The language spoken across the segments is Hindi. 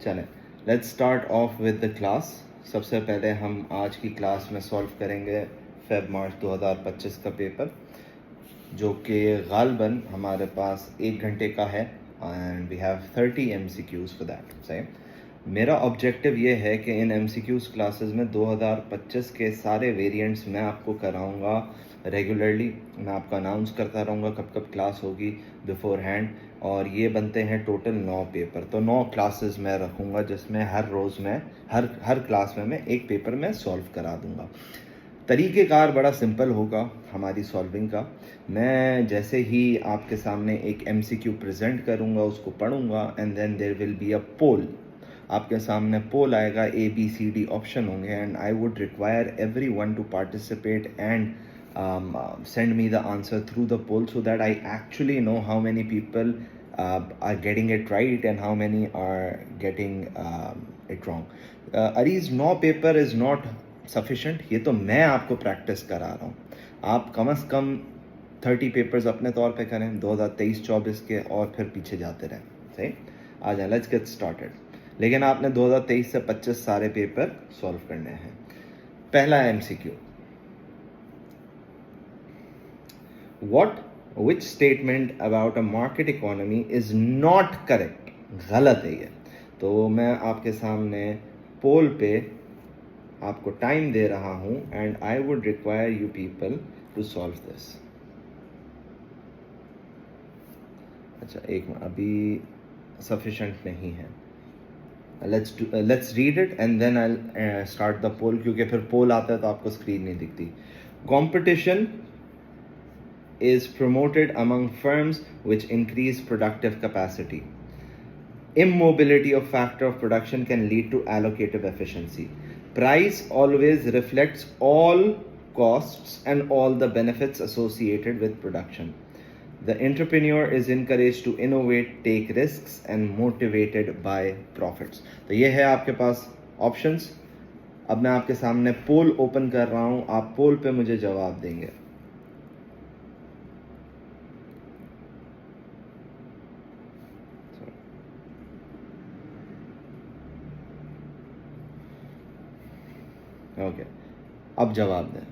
चलें, let's start of with the class. सबसे पहले हम आज की क्लास में सॉल्व करेंगे फेब मार्च 2025 का पेपर, जो कि गालबन हमारे पास 1 घंटे का है and we have 30 MCQs for that. सही, मेरा ऑब्जेक्टिव ये है कि इन MCQs क्लासेस में 2025 के सारे वेरिएंट्स मैं आपको कराऊंगा रेगुलरली। मैं आपको अनाउंस करता रहूँगा कब कब क्लास होगी बिफोर हैंड, और ये बनते हैं टोटल 9 पेपर। तो 9 क्लासेस मैं रखूँगा जिसमें हर रोज़ में हर क्लास में मैं एक पेपर मैं सॉल्व करा दूँगा। तरीक़ेकार बड़ा सिंपल होगा हमारी सॉल्विंग का। मैं जैसे ही आपके सामने एक MCQ प्रेजेंट करूँगा, उसको पढ़ूँगा and then there will be a poll. आपके सामने पोल आएगा, ABCD ऑप्शन होंगे and I would require everyone to participate and send me the answer through the poll so that I actually know how many people are getting it right and how many are getting it wrong. Arees, no paper is not sufficient. ये तो मैं आपको प्रैक्टिस करा रहा हूँ। आप कम से कम 30 पेपर्स अपने तौर पे करें 2023-24 के, और फिर पीछे जाते रहें। सही, आ जाए, लेट्स गेट स्टार्टेड। लेकिन आपने 2023 से 25 सारे पेपर सॉल्व करने हैं। पहला MCQ, which statement about a market economy is not correct? गलत है ये। तो मैं आपके सामने पोल पे आपको टाइम दे रहा हूँ and I would require you people to solve this. अच्छा, एक मिनट, अभी सफिशेंट नहीं है। Let's read it and then I start the poll, क्योंकि फिर पोल आता है तो आपको स्क्रीन नहीं दिखती। Competition is promoted among firms which increase productive capacity. Immobility of factor of production can lead to allocative efficiency. Price always reflects all costs and all the benefits associated with production. The entrepreneur is encouraged to innovate, take risks and motivated by profits. तो ये है आपके पास options। अब मैं आपके सामने पोल ओपन कर रहा हूँ, आप पोल पे मुझे जवाब देंगे। ओके, अब जवाब दें।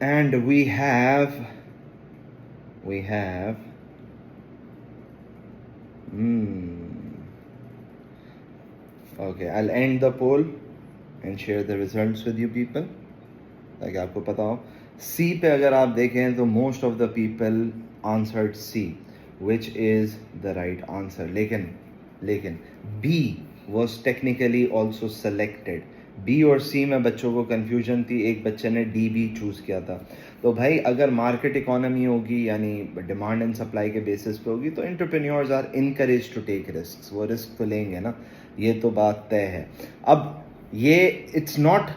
And we have okay, I'll end the poll and share the results with you people ताकि आपको पता हो। C पे अगर आप देखें तो most of the people answered C, which is the right answer. लेकिन B was technically also selected. B और C में बच्चों को कन्फ्यूजन थी, एक बच्चे ने D भी चूज़ किया था। तो भाई, अगर मार्केट इकोनॉमी होगी यानी डिमांड एंड सप्लाई के बेसिस पे होगी तो entrepreneurs are encourage to take risk. वो रिस्क तो लेंगे ना, ये तो बात तय है। अब ये it's not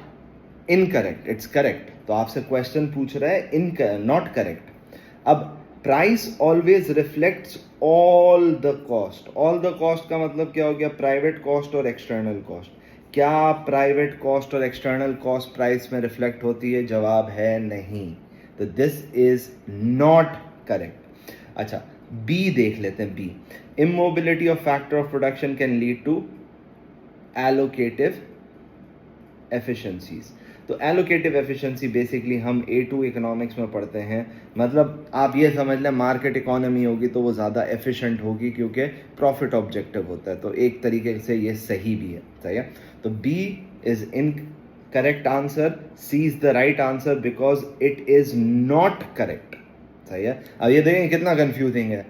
incorrect, it's correct. तो आपसे क्वेश्चन पूछ रहा है नॉट करेक्ट। अब price always reflects all the cost. All the cost का मतलब क्या हो गया? प्राइवेट कॉस्ट और एक्सटर्नल कॉस्ट। क्या प्राइवेट कॉस्ट और एक्सटर्नल कॉस्ट प्राइस में रिफ्लेक्ट होती है? जवाब है नहीं। तो दिस इज नॉट करेक्ट। अच्छा, बी देख लेते हैं। B, immobility of factor of production can lead to allocative efficiencies. तो एलोकेटिव एफिशिएंसी बेसिकली हम A2 इकोनॉमिक्स में पढ़ते हैं। मतलब आप ये समझ लें, मार्केट इकोनॉमी होगी तो वो ज़्यादा एफिशिएंट होगी क्योंकि प्रॉफिट ऑब्जेक्टिव होता है। तो एक तरीके से ये सही भी है। सही है। तो B is incorrect answer, C is the right answer because it is not correct. सही है। अब ये देखें कितना कंफ्यूजिंग है।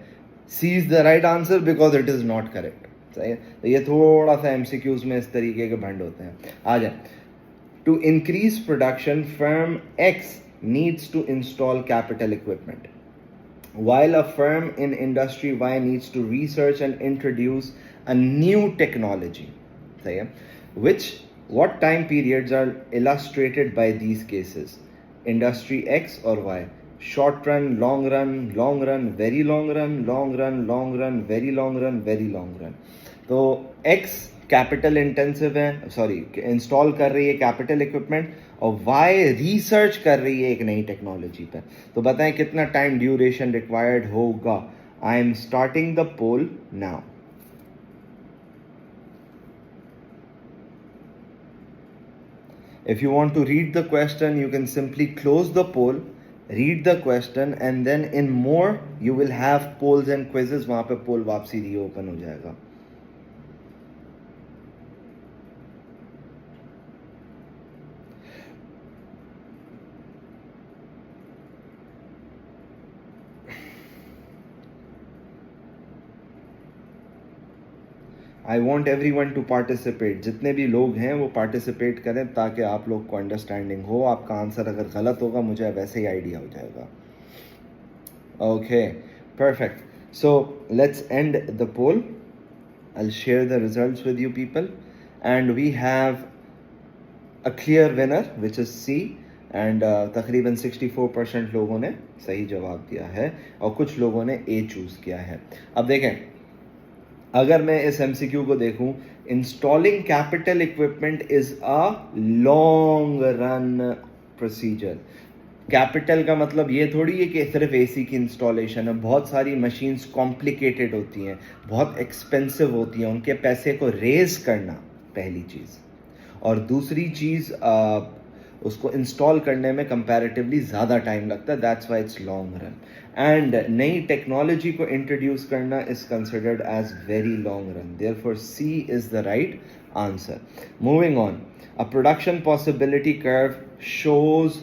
C is the right answer because it is not correct. सही है। तो ये थोड़ा सा MCQs में इस तरीके के भंड होते हैं। आ जाए। To increase production, firm X needs to install capital equipment, while a firm in industry Y needs to research and introduce a new technology. What time periods are illustrated by these cases? Industry X or Y? Short run, long run, long run, very long run, long run, long run, very long run, very long run. तो एक्स कैपिटल इंटेंसिव है, सॉरी इंस्टॉल कर रही है कैपिटल इक्विपमेंट, और वाई रिसर्च कर रही है एक नई टेक्नोलॉजी पर। तो बताएं कितना टाइम ड्यूरेशन रिक्वायर्ड होगा। I am starting the poll now. If you want to read the question, you can simply close the poll, read the question, and then in more you will have polls and quizzes. वहाँ पे poll वापसी reopen हो जाएगा। I want every one two participate, जितने भी लोग हैं वो पार्टिसिपेट करें ताकि आप लोग को अंडरस्टैंडिंग हो। आपका आंसर अगर गलत होगा मुझे वैसे ही आइडिया हो जाएगा। Okay, perfect. So let's end the poll. I'll share the results with you people, and we have a clear winner which is C, and तकरीबन 64% लोगों ने सही जवाब दिया है और कुछ लोगों ने A चूज़ किया है। अब देखें, अगर मैं इस MCQ को देखूं, installing capital equipment is a long run procedure. Capital का मतलब ये थोड़ी है कि सिर्फ AC की इंस्टॉलेशन है। बहुत सारी मशीन्स कॉम्प्लिकेटेड होती हैं, बहुत एक्सपेंसिव होती हैं, उनके पैसे को रेज करना पहली चीज़, और दूसरी चीज़ उसको इंस्टॉल करने में कंपैरेटिवली ज़्यादा टाइम लगता है। That's why it's long run. And नई टेक्नोलॉजी को इंट्रोड्यूस करना is considered as very long run. Therefore C is the right answer. Moving on, a production possibility curve shows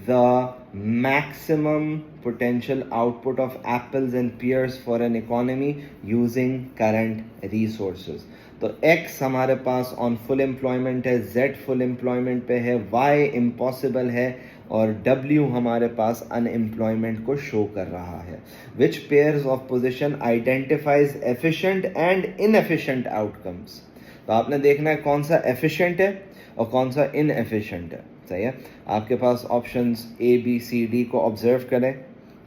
the maximum potential output of apples and pears for an economy using current resources. तो X हमारे पास ऑन फुल एम्प्लॉयमेंट है, Z फुल एम्प्लॉयमेंट पे है, Y इम्पॉसिबल है, और W हमारे पास अनएम्प्लॉयमेंट को शो कर रहा है। Which pairs of position identifies efficient and inefficient outcomes. तो आपने देखना है कौन सा एफिशिएंट है और कौन सा इनएफिशिएंट है। सही है, आपके पास options A, B, C, D को ऑब्जर्व करें,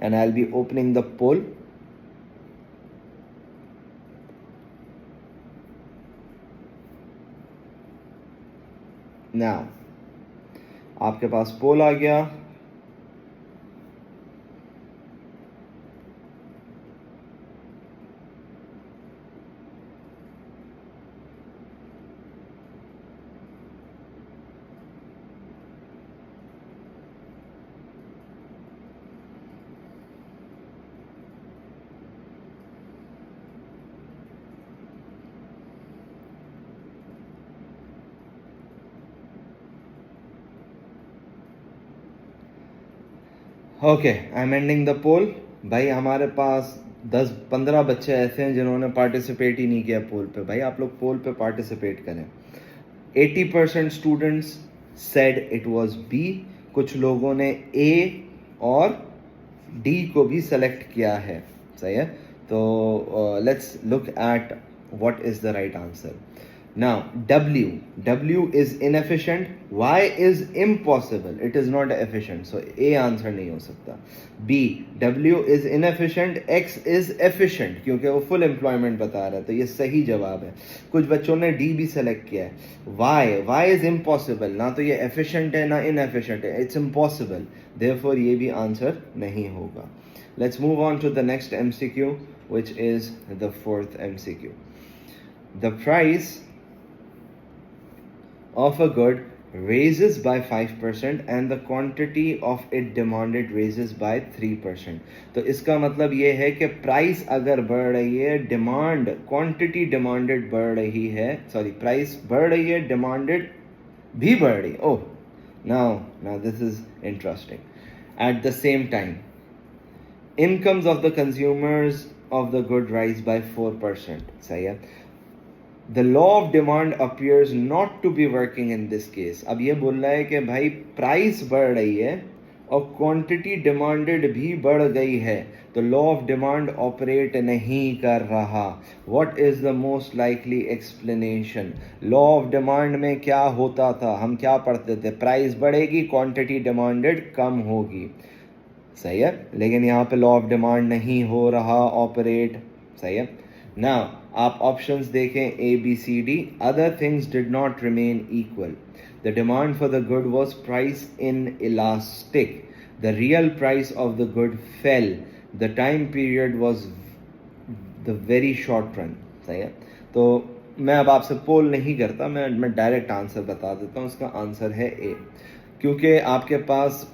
and I will be opening the poll. Now आपके पास पोल आ गया। Okay, I am ending the poll. भाई हमारे पास 10-15 बच्चे ऐसे हैं जिन्होंने पार्टिसिपेट ही नहीं किया पोल पे। भाई आप लोग पोल पे पार्टिसिपेट करें। 80% students said it was B। कुछ लोगों ने A और D को भी सेलेक्ट किया है। सही है, तो let's look at what is the right answer. Now W is inefficient, Y is impossible, it is not efficient, so A answer नहीं हो सकता। B, W is inefficient, X is efficient, क्योंकि वो full employment बता रहा है, तो ये सही जवाब है। कुछ बच्चों ने D भी सेलेक्ट किया है। Y is impossible, ना तो ये efficient है ना inefficient है, it's impossible, therefore ये भी आंसर नहीं होगा। Let's move on to the next MCQ, which is the fourth MCQ. The price of a good raises by 5% and the quantity of it demanded raises by 3%. तो इसका मतलब ये है कि प्राइस अगर बढ़ रही है, डिमांड क्वांटिटी डिमांडेड बढ़ रही है, सॉरी प्राइस बढ़ रही है, डिमांडेड भी बढ़ रही है। ओह, now this is interesting. At the same time, incomes of the consumers of the good rise by 4%. सही है। The law of demand appears not to be working in this case. अब ये बोल रहा है कि भाई प्राइस बढ़ रही है और क्वांटिटी डिमांडेड भी बढ़ गई है, तो लॉ ऑफ डिमांड ऑपरेट नहीं कर रहा। What is the most likely explanation? Law of demand में क्या होता था, हम क्या पढ़ते थे? प्राइस बढ़ेगी, क्वांटिटी डिमांडेड कम होगी। सही है, लेकिन यहाँ पे लॉ ऑफ डिमांड नहीं हो रहा ऑपरेट, सही है ना। आप ऑप्शंस देखें A B C D, other things did not remain equal, the demand for the good was price inelastic, the real price of the good fell, the time period was the very short run, सही है। तो मैं अब आपसे पोल नहीं करता, मैं डायरेक्ट आंसर बता देता हूँ, उसका आंसर है ए, क्योंकि आपके पास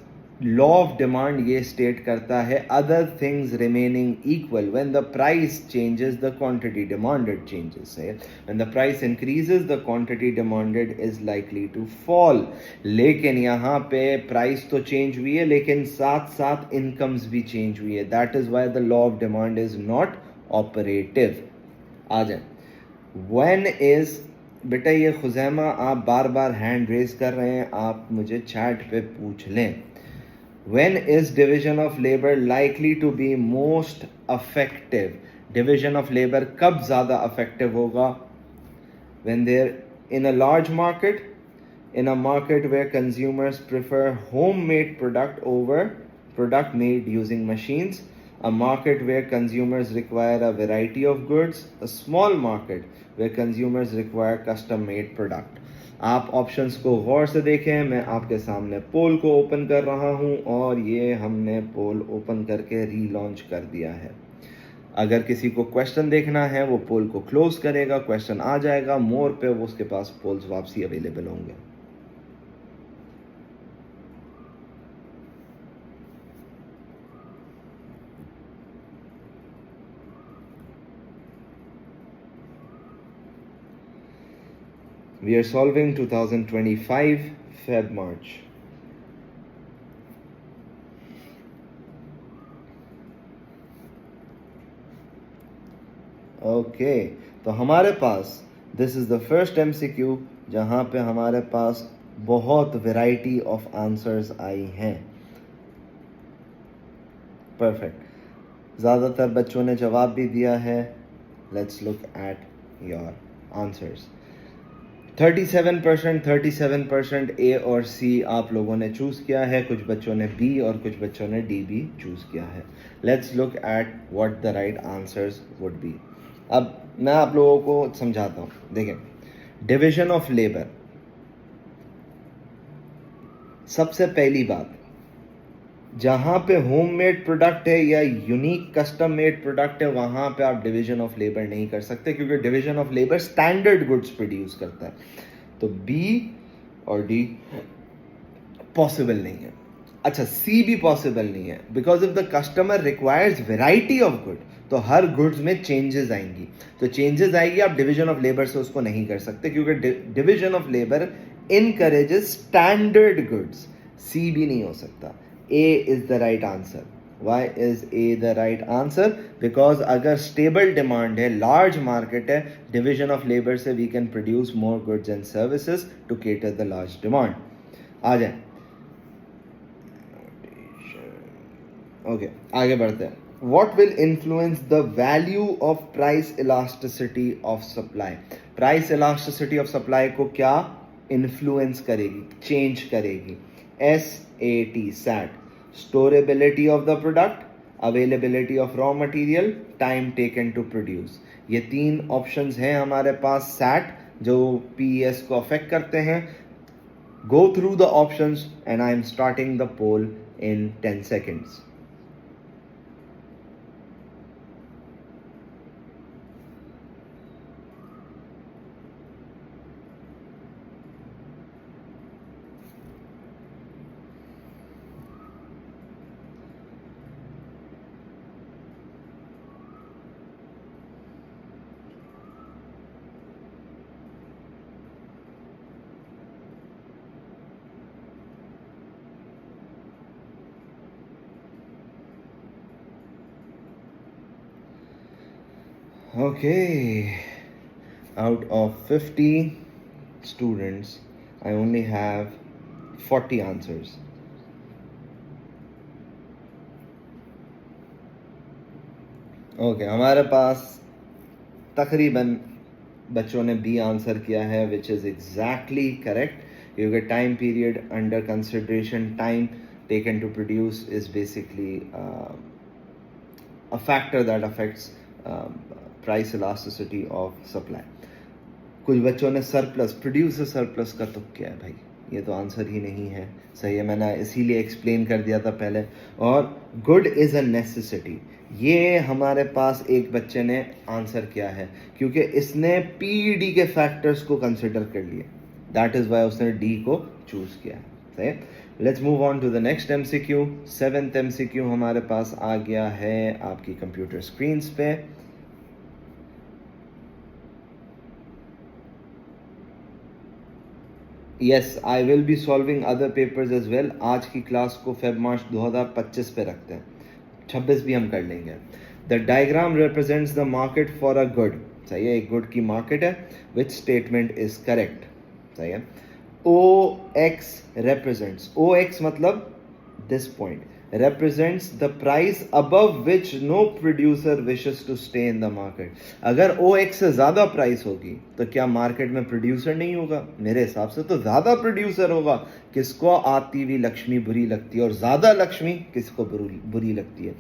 लॉ ऑफ डिमांड ये स्टेट करता है other things remaining equal, when the price changes the quantity demanded changes, when the price increases the quantity demanded is likely to fall. लेकिन यहाँ पे प्राइस तो चेंज हुई है, लेकिन साथ साथ इनकम्स भी चेंज हुई है, that is why the law of demand is not operative. आ जाए व्हेन इज, बेटा ये खुजैमा आप बार बार हैंड रेज कर रहे हैं, आप मुझे चैट पे पूछ लें। When is division of labor likely to be most effective? Division of labor कब ज़्यादा effective होगा? When they're in a large market, in a market where consumers prefer homemade product over product made using machines, a market where consumers require a variety of goods, a small market where consumers require custom made product. आप ऑप्शंस को गौर से देखें, मैं आपके सामने पोल को ओपन कर रहा हूं और ये हमने पोल ओपन करके रीलॉन्च कर दिया है। अगर किसी को क्वेश्चन देखना है वो पोल को क्लोज करेगा, क्वेश्चन आ जाएगा मोर पे, वो उसके पास पोल्स वापसी अवेलेबल होंगे। We are solving 2025 Feb March. Okay तो हमारे पास this is the first MCQ जहाँ पे हमारे पास बहुत वैरायटी ऑफ आंसर्स आई हैं। परफेक्ट, ज़्यादातर बच्चों ने जवाब भी दिया है। Let's look at your answers. 37% ए और सी आप लोगों ने चूज़ किया है, कुछ बच्चों ने बी और कुछ बच्चों ने डी भी चूज़ किया है। Let's look at what the right answers would be. अब मैं आप लोगों को समझाता हूँ। देखें, डिवीजन ऑफ लेबर, सबसे पहली बात, जहाँ पे होममेड प्रोडक्ट है या यूनिक कस्टम मेड प्रोडक्ट है वहाँ पे आप डिवीजन ऑफ लेबर नहीं कर सकते, क्योंकि division of labour standard goods produce करता है। तो बी और डी पॉसिबल नहीं है। अच्छा, सी भी पॉसिबल नहीं है, because if the customer requires variety of good, तो हर गुड्स में चेंजेस आएंगी, तो चेंजेस आएगी, आप डिवीजन ऑफ लेबर से उसको नहीं कर सकते, क्योंकि division of labour encourages standard goods. C भी नहीं हो सकता। A is the right answer. Why is A the right answer? Because अगर stable demand है, large market है, division of labor से we can produce more goods and services to cater the large demand. आ जाए, okay, आगे बढ़ते हैं। What will influence the value of price elasticity of supply? Price elasticity of supply को क्या influence करेगी, change करेगी? SAT, storability of the product, availability of raw material, time taken to produce। ये तीन ऑप्शंस हैं हमारे पास SAT जो PES को अफेक्ट करते हैं। Go through the options and I am starting the poll in 10 seconds. Okay, out of 50 students, I only have 40 answers. Okay, हमारे पास तकरीबन बच्चों ने बी आंसर किया है, विच इज़ एग्जैक्टली करेक्ट, क्योंकि time period under consideration, time taken to produce is basically a factor that affects price elasticity of supply. कुछ बच्चों ने सरप्लस, प्रोड्यूसर सरप्लस का तुक किया है भाई, ये तो आंसर ही नहीं है। सही है, मैंने इसीलिए एक्सप्लेन कर दिया था पहले। और गुड इज़ अ नेसेसिटी, ये हमारे पास एक बच्चे ने आंसर किया है क्योंकि इसने पीडी के फैक्टर्स को कंसिडर कर लिए, दैट इज़ वाई उसने डी को चूज़ किया है। सही है, let's move on to the next MCQ. 7th MCQ हमारे पास आ गया है आपकी कंप्यूटर स्क्रीन्स पे। Yes, I will be solving other papers as well. आज की क्लास को फेब मार्च 2025 पे रखते हैं, 26 भी हम कर लेंगे। The diagram represents the market for a good. सही है, एक गुड की मार्केट है, विच स्टेटमेंट इज करेक्ट। सही है, ओ एक्स represents, ओ एक्स मतलब this point represents the price above which no producer wishes to stay in the market. अगर ओ एक्स से ज़्यादा प्राइस होगी तो क्या मार्केट में प्रोड्यूसर नहीं होगा? मेरे हिसाब से तो ज़्यादा प्रोड्यूसर होगा। किसको आती हुई लक्ष्मी बुरी लगती है और ज़्यादा लक्ष्मी किसको बुरी लगती है?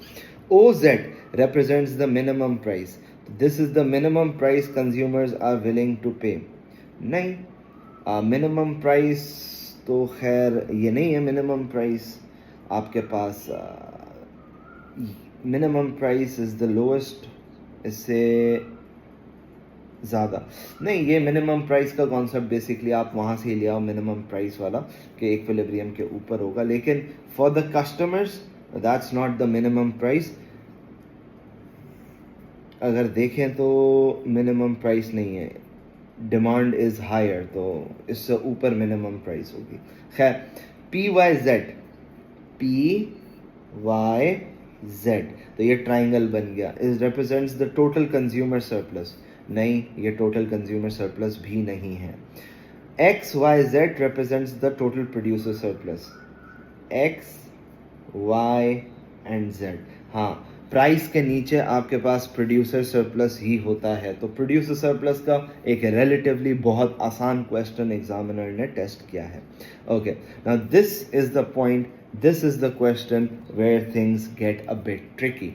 O Z represents the minimum price. This is the minimum price consumers are willing to pay. नहीं, मिनिमम प्राइस तो खैर ये नहीं है। मिनिमम प्राइस आपके पास minimum price is the lowest, इससे ज़्यादा नहीं। ये मिनिमम प्राइस का कॉन्सेप्ट बेसिकली आप वहाँ से ही ले आओ, मिनिमम प्राइस वाला कि इक्विलिब्रियम के ऊपर होगा, लेकिन for the customers that's not the minimum price. अगर देखें तो मिनिमम प्राइस नहीं है, डिमांड इज़ हायर, तो इससे ऊपर मिनिमम प्राइस होगी। खैर, पी वाई जेड, तो ये ट्राइंगल बन गया। Is represents the total consumer surplus. नहीं, ये टोटल कंज्यूमर सरप्लस भी नहीं है। X Y Z represents the total producer surplus. X Y and Z, हाँ, प्राइस के नीचे आपके पास प्रोड्यूसर सरप्लस ही होता है। तो प्रोड्यूसर सरप्लस का एक रिलेटिवली बहुत आसान क्वेश्चन एग्जामिनर ने टेस्ट किया है। Okay, now this is the point, this is the question where things get a bit tricky.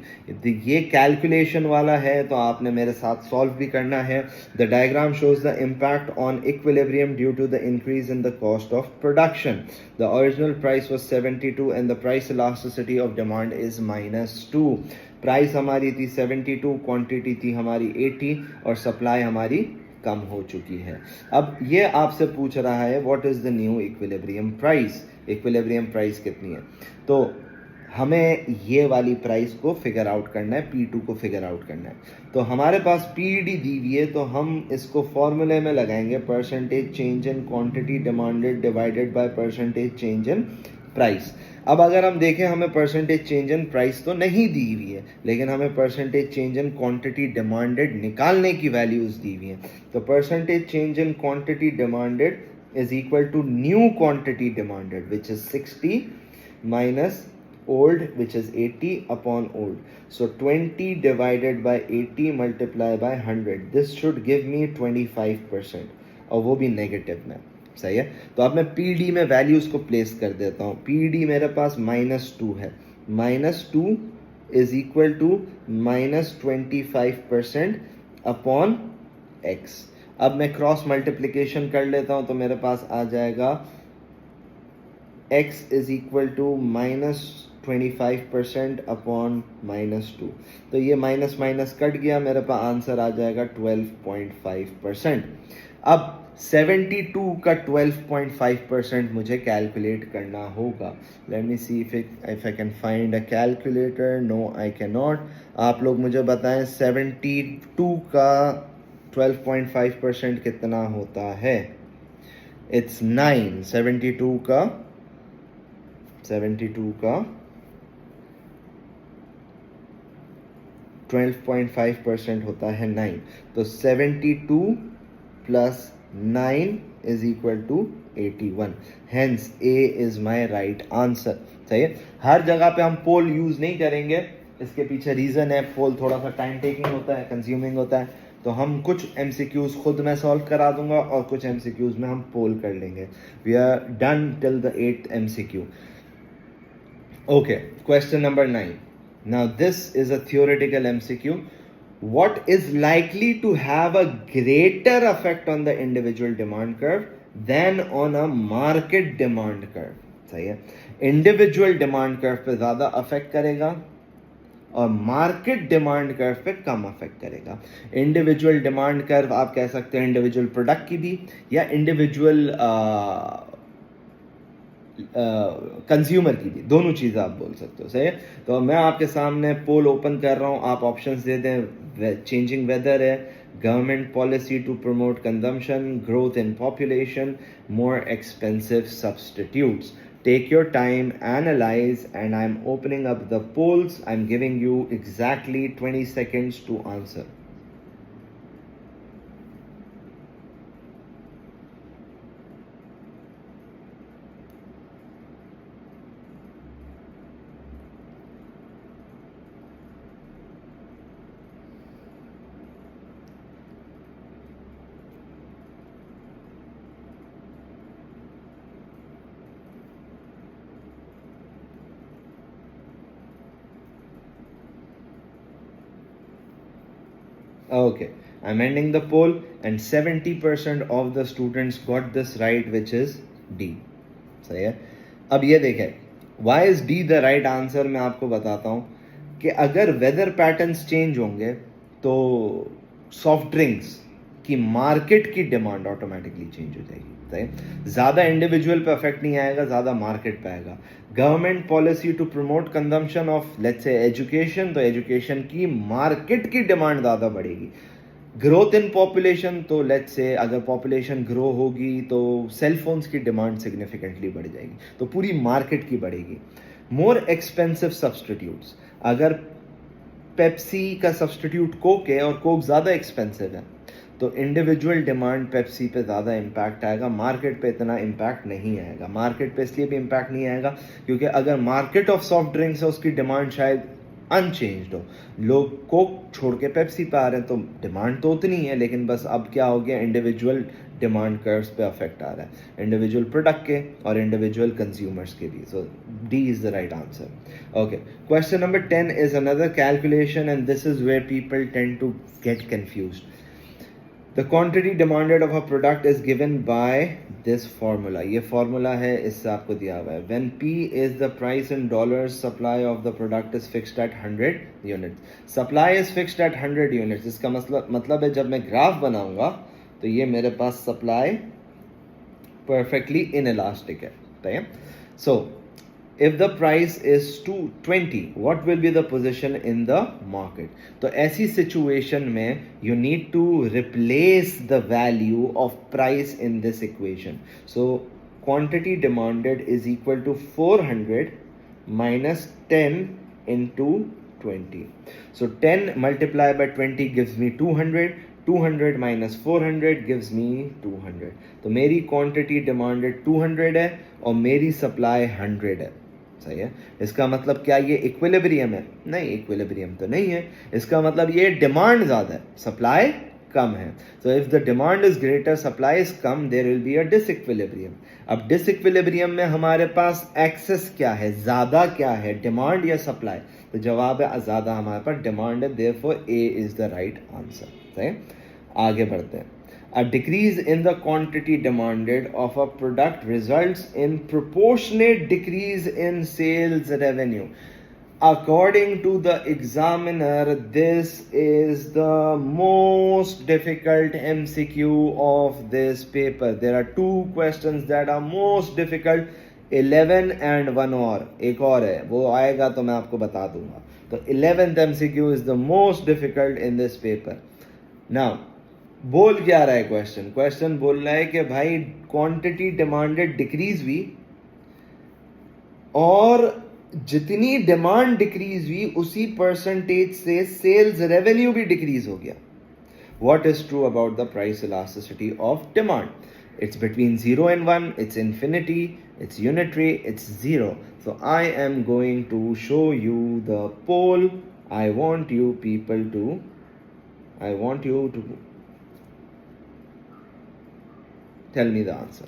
ये कैलकुलेशन वाला है तो आपने मेरे साथ सॉल्व भी करना है। The diagram shows the impact on equilibrium due to the increase in the cost of production. The original price was 72 and the price elasticity of demand is -2। Price हमारी थी 72, क्वांटिटी थी हमारी 80 और सप्लाई हमारी कम हो चुकी है। अब ये आपसे पूछ रहा है what is the new equilibrium price, equilibrium price कितनी है। तो हमें ये वाली प्राइस को फिगर आउट करना है, P2 को फिगर आउट करना है। तो हमारे पास PD दी हुई है, तो हम इसको फॉर्मूले में लगाएंगे, percentage change in quantity demanded divided by percentage change in price. अब अगर हम देखें, हमें परसेंटेज चेंज इन प्राइस तो नहीं दी हुई है, लेकिन हमें percentage change in quantity demanded निकालने की वैल्यूज दी हुई हैं। तो percentage change in quantity demanded is equal to new quantity demanded which is 60 minus old which is 80 upon old. So 20 divided by 80 multiply by 100. This should give me 25% और वो भी नेगेटिव में। सही है, तो अब मैं PD में वैल्यूज को प्लेस कर देता हूँ। PD मेरे पास -2 है, -2 is equal to -25% upon x। अब मैं क्रॉस मल्टीप्लीकेशन कर लेता हूँ तो मेरे पास आ जाएगा x is equal to -25% upon -2। तो ये माइनस माइनस कट गया, मेरे पास आंसर आ जाएगा 12.5%। अब 72 का 12.5% मुझे कैलकुलेट करना होगा। Let me see if I can find a calculator. No, I can not. आप लोग मुझे बताएं 72 का 12.5% कितना होता है? इट्स 9। 72 का 12.5% होता है 9। तो 72 plus 9 is equal to 81। Hence A is my right answer. सही है, हर जगह पे हम पोल यूज नहीं करेंगे, इसके पीछे रीजन है। पोल थोड़ा सा टाइम टेकिंग होता है, कंज्यूमिंग होता है, तो हम कुछ MCQs खुद मैं सॉल्व करा दूंगा और कुछ MCQs में हम पोल कर लेंगे। We are done till the 8th MCQ। Okay, question number 9. Now this is a theoretical MCQ. What is likely to have a greater effect on the individual demand curve than on a market demand curve? सही है, इंडिविजुअल डिमांड कर्व पे ज़्यादा अफेक्ट करेगा और मार्केट डिमांड कर्व पे कम अफेक्ट करेगा. इंडिविजुअल डिमांड कर्व आप कह सकते हैं इंडिविजुअल प्रोडक्ट की भी या इंडिविजुअल कंज्यूमर की भी, दोनों चीज़ें आप बोल सकते हो. सही है, तो मैं आपके सामने पोल ओपन कर रहा हूँ, आप ऑप्शंस दे दें. चेंजिंग वेदर है, government policy to promote consumption, growth in population, more expensive substitutes. Take your time, analyze, and I'm opening up the polls. I'm giving you exactly 20 seconds to answer. Okay, I'm ending the poll and 70% of the students got this right, which is D. सही है. अब ये देखें, why is D the right answer? मैं आपको बताता हूँ कि अगर वेदर पैटर्न्स चेंज होंगे तो सॉफ्ट ड्रिंक्स की मार्केट की डिमांड ऑटोमेटिकली चेंज हो जाएगी. ज़्यादा इंडिविजुअल पे अफेक्ट नहीं आएगा, ज़्यादा मार्केट पे आएगा. Government policy to promote consumption of let's say education, तो एजुकेशन की मार्केट की डिमांड ज़्यादा बढ़ेगी. ग्रोथ इन पॉपुलेशन, तो लेट्स से अगर पॉपुलेशन ग्रो होगी तो सेल फोन्स की डिमांड सिग्निफिकेंटली बढ़ जाएगी, तो पूरी मार्केट की बढ़ेगी. मोर एक्सपेंसिव सब्सटीट्यूट्स, अगर पेप्सी का सब्सटीट्यूट कोक है और कोक ज़्यादा एक्सपेंसिव है तो इंडिविजुअल डिमांड पेप्सी पे ज़्यादा इम्पैक्ट आएगा, मार्केट पे इतना इम्पैक्ट नहीं आएगा. मार्केट पे इसलिए भी इम्पैक्ट नहीं आएगा क्योंकि अगर मार्केट ऑफ सॉफ्ट ड्रिंक्स है उसकी डिमांड शायद अनचेंज्ड हो. लोग कोक छोड़ के पेप्सी पे आ रहे हैं तो डिमांड तो उतनी है, लेकिन बस अब क्या हो गया, इंडिविजुअल डिमांड कर्व्स पे अफेक्ट आ रहा है, इंडिविजुअल प्रोडक्ट के और इंडिविजुअल कंज्यूमर्स के भी. So D is the right answer. Okay, question number 10 is another calculation and this is where people tend to get confused. The quantity demanded of a product is given by this formula. ये formula है, इससे आपको दिया हुआ है. When P is the price in dollars, supply of the product is fixed at 100 units. Supply is fixed at 100 units. इसका मतलब है जब मैं ग्राफ बनाऊंगा तो ये मेरे पास supply perfectly inelastic है. So if the price is 220, what will be the position in the market? तो ऐसी situation में you need to replace the value of price in this equation. So quantity demanded is equal to 400 minus 10 into 20. So 10 multiplied by 20 gives me 200. 200 minus 400 gives me 200. तो मेरी quantity demanded 200 है और मेरी supply 100 है. सही है, इसका मतलब क्या ये इक्विलिब्रियम है? नहीं, इक्विलिब्रियम तो नहीं है. इसका मतलब ये डिमांड ज़्यादा है, सप्लाई कम है. So if the demand is greater, supply is कम, there will be a disequilibrium. अब डिसइक्विलिब्रियम में हमारे पास एक्सेस क्या है, ज़्यादा क्या है, डिमांड या सप्लाई? तो जवाब है ज़्यादा हमारे पास डिमांड है, therefore A is the right answer. सही, आगे बढ़ते हैं. A decrease in the quantity demanded of a product results in proportionate decrease in sales revenue. According to the examiner, this is the most difficult MCQ of this paper. There are two questions that are most difficult, 11 and one और एक और है, वो आएगा तो मैं आपको बता दूंगा. तो 11th MCQ is the most difficult in this paper. Now बोल क्या रहा है क्वेश्चन बोल रहा है कि भाई क्वांटिटी डिमांडेड डिक्रीज हुई और जितनी डिमांड डिक्रीज हुई उसी परसेंटेज से सेल्स रेवेन्यू भी डिक्रीज हो गया. What is true about the price elasticity of demand? It's between 0 and 1, it's infinity, it's unitary, it's zero. So I am going to show you the poll. I want you to tell me the answer.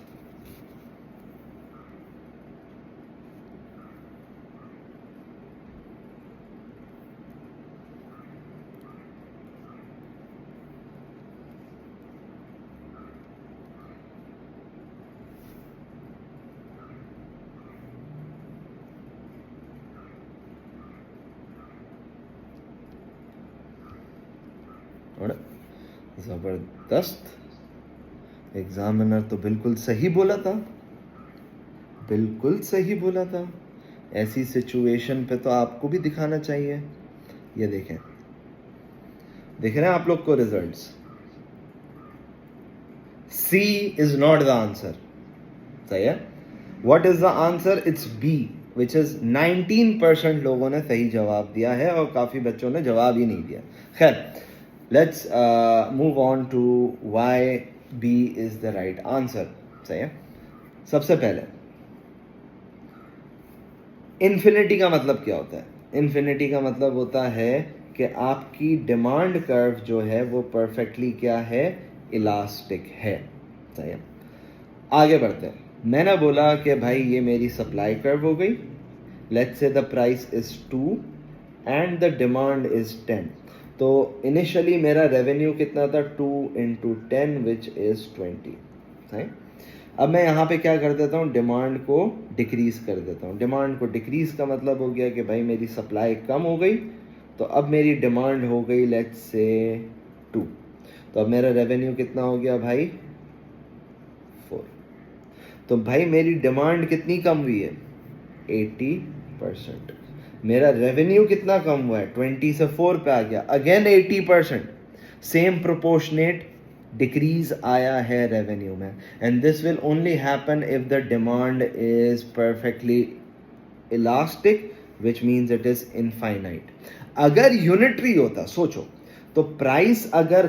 और ज़बरदस्त, एग्जामिनर तो बिल्कुल सही बोला था, बिल्कुल सही बोला था। ऐसी सिचुएशन पे तो आपको भी दिखाना चाहिए। ये देखें, देख रहे हैं आप लोग को results. C is not the answer, सही है। What is the answer? It's B, which is 19% लोगों ने सही जवाब दिया है और काफी बच्चों ने जवाब ही नहीं दिया। खैर, let's move on to why B is the right answer, सही है। सबसे पहले, इन्फिनिटी का मतलब क्या होता है? इन्फिनिटी का मतलब होता है कि आपकी डिमांड कर्व जो है वो परफेक्टली क्या है? इलास्टिक है, सही है। आगे बढ़ते हैं। मैंने बोला कि भाई ये मेरी सप्लाई कर्व हो गई। Let's say the price is 2 and the demand is 10। तो इनिशियली मेरा रेवेन्यू कितना था? 2 × 10 विच इज 20, सही। अब मैं यहाँ पे क्या कर देता हूँ? डिमांड को डिक्रीज कर देता हूँ। डिमांड को डिक्रीज का मतलब हो गया कि भाई मेरी सप्लाई कम हो गई, तो अब मेरी डिमांड हो गई लेट्स से 2। तो अब मेरा रेवेन्यू कितना हो गया भाई? 4। तो भाई मेरी डिमांड कितनी कम हुई है? 80%। मेरा रेवेन्यू कितना कम हुआ है? 20 से 4 पे आ गया, अगेन 80%। सेम प्रोपोर्शनेट डिक्रीज आया है रेवेन्यू में, and this will only happen if the demand is perfectly elastic, which means it is infinite. अगर यूनिटरी होता, सोचो, तो प्राइस अगर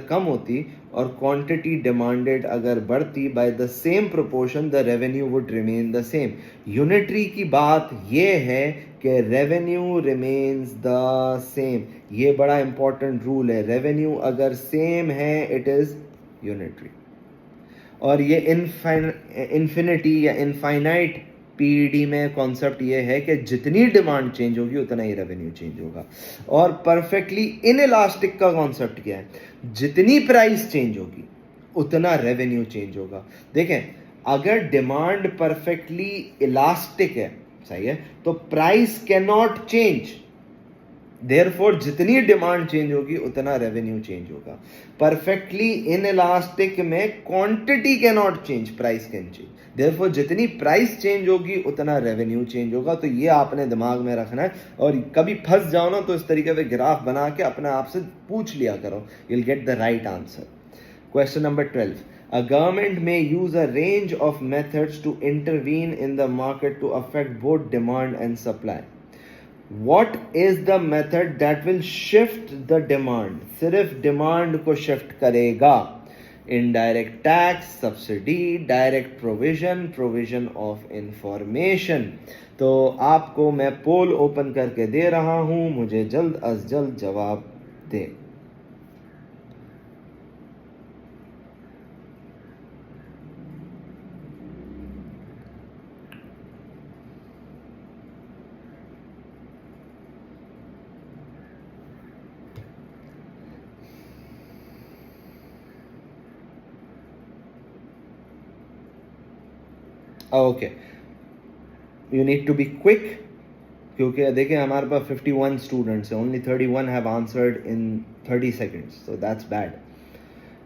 कम होती और क्वांटिटी डिमांडेड अगर बढ़ती, by the same proportion the revenue would remain the same. Unitary की बात ये है कि रेवेन्यू रिमेन्स द सेम। ये बड़ा इंपॉर्टेंट रूल है, रेवेन्यू अगर सेम है इट इज यूनिटरी। और ये इन्फिनिटी या इनफाइनाइट पीईडी में कॉन्सेप्ट ये है कि जितनी डिमांड चेंज होगी उतना ही रेवेन्यू चेंज होगा। और परफेक्टली इनइलास्टिक का कॉन्सेप्ट क्या है? जितनी प्राइस चेंज होगी उतना रेवेन्यू चेंज होगा। देखें, अगर डिमांड परफेक्टली इलास्टिक है, सही है, तो price can not change. Therefore जितनी डिमांड चेंज होगी उतना रेवेन्यू चेंज होगा। परफेक्टली इनइलास्टिक में quantity can not change, price can change. Therefore जितनी प्राइस चेंज होगी उतना रेवेन्यू चेंज होगा। तो ये आपने दिमाग में रखना है, और कभी फंस जाओ ना तो इस तरीके से ग्राफ बना के अपने आप से पूछ लिया करो, you will get the right answer. Question number 12, a government may use a range of methods to intervene in the market to affect both demand and supply. What is the method that will shift the demand? सिर्फ डिमांड को शिफ्ट करेगा। Indirect tax, subsidy, direct provision, provision of information. तो आपको मैं पोल ओपन करके दे रहा हूं, मुझे जल्द अज जल्द जवाब दें। Okay, you need to be quick, क्योंकि देखिए हमारे पास 51 स्टूडेंट्स हैं, only 31 have answered in 30 seconds, so that's bad.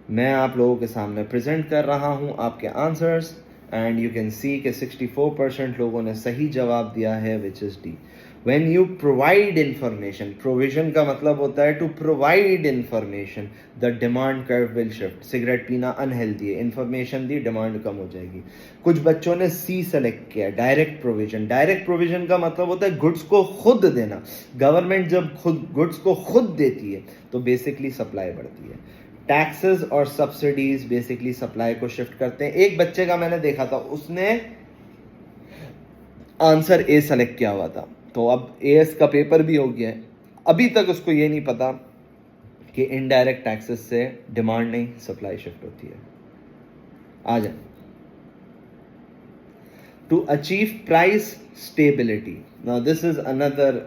मैं आप लोगों के सामने प्रेजेंट कर रहा हूं आपके answers, and you can see कि 64% लोगों ने सही जवाब दिया है, which is D. When you provide information, provision का मतलब होता है to provide information, the demand curve will shift. Cigarette पीना अनहेल्दी है, इंफॉर्मेशन दी, डिमांड कम हो जाएगी। कुछ बच्चों ने सी सेलेक्ट किया, डायरेक्ट प्रोविजन। डायरेक्ट प्रोविजन का मतलब होता है गुड्स को खुद देना। गवर्नमेंट जब खुद गुड्स को खुद देती है तो बेसिकली सप्लाई बढ़ती है। टैक्सेस और सब्सिडीज बेसिकली सप्लाई को शिफ्ट करते हैं। एक बच्चे का मैंने देखा था, उसने आंसर ए सेलेक्ट किया हुआ था, तो अब एएस का पेपर भी हो गया है, अभी तक उसको ये नहीं पता कि इनडायरेक्ट टैक्सेस से डिमांड नहीं सप्लाई शिफ्ट होती है। आ जाए, to achieve price stability. Now this is another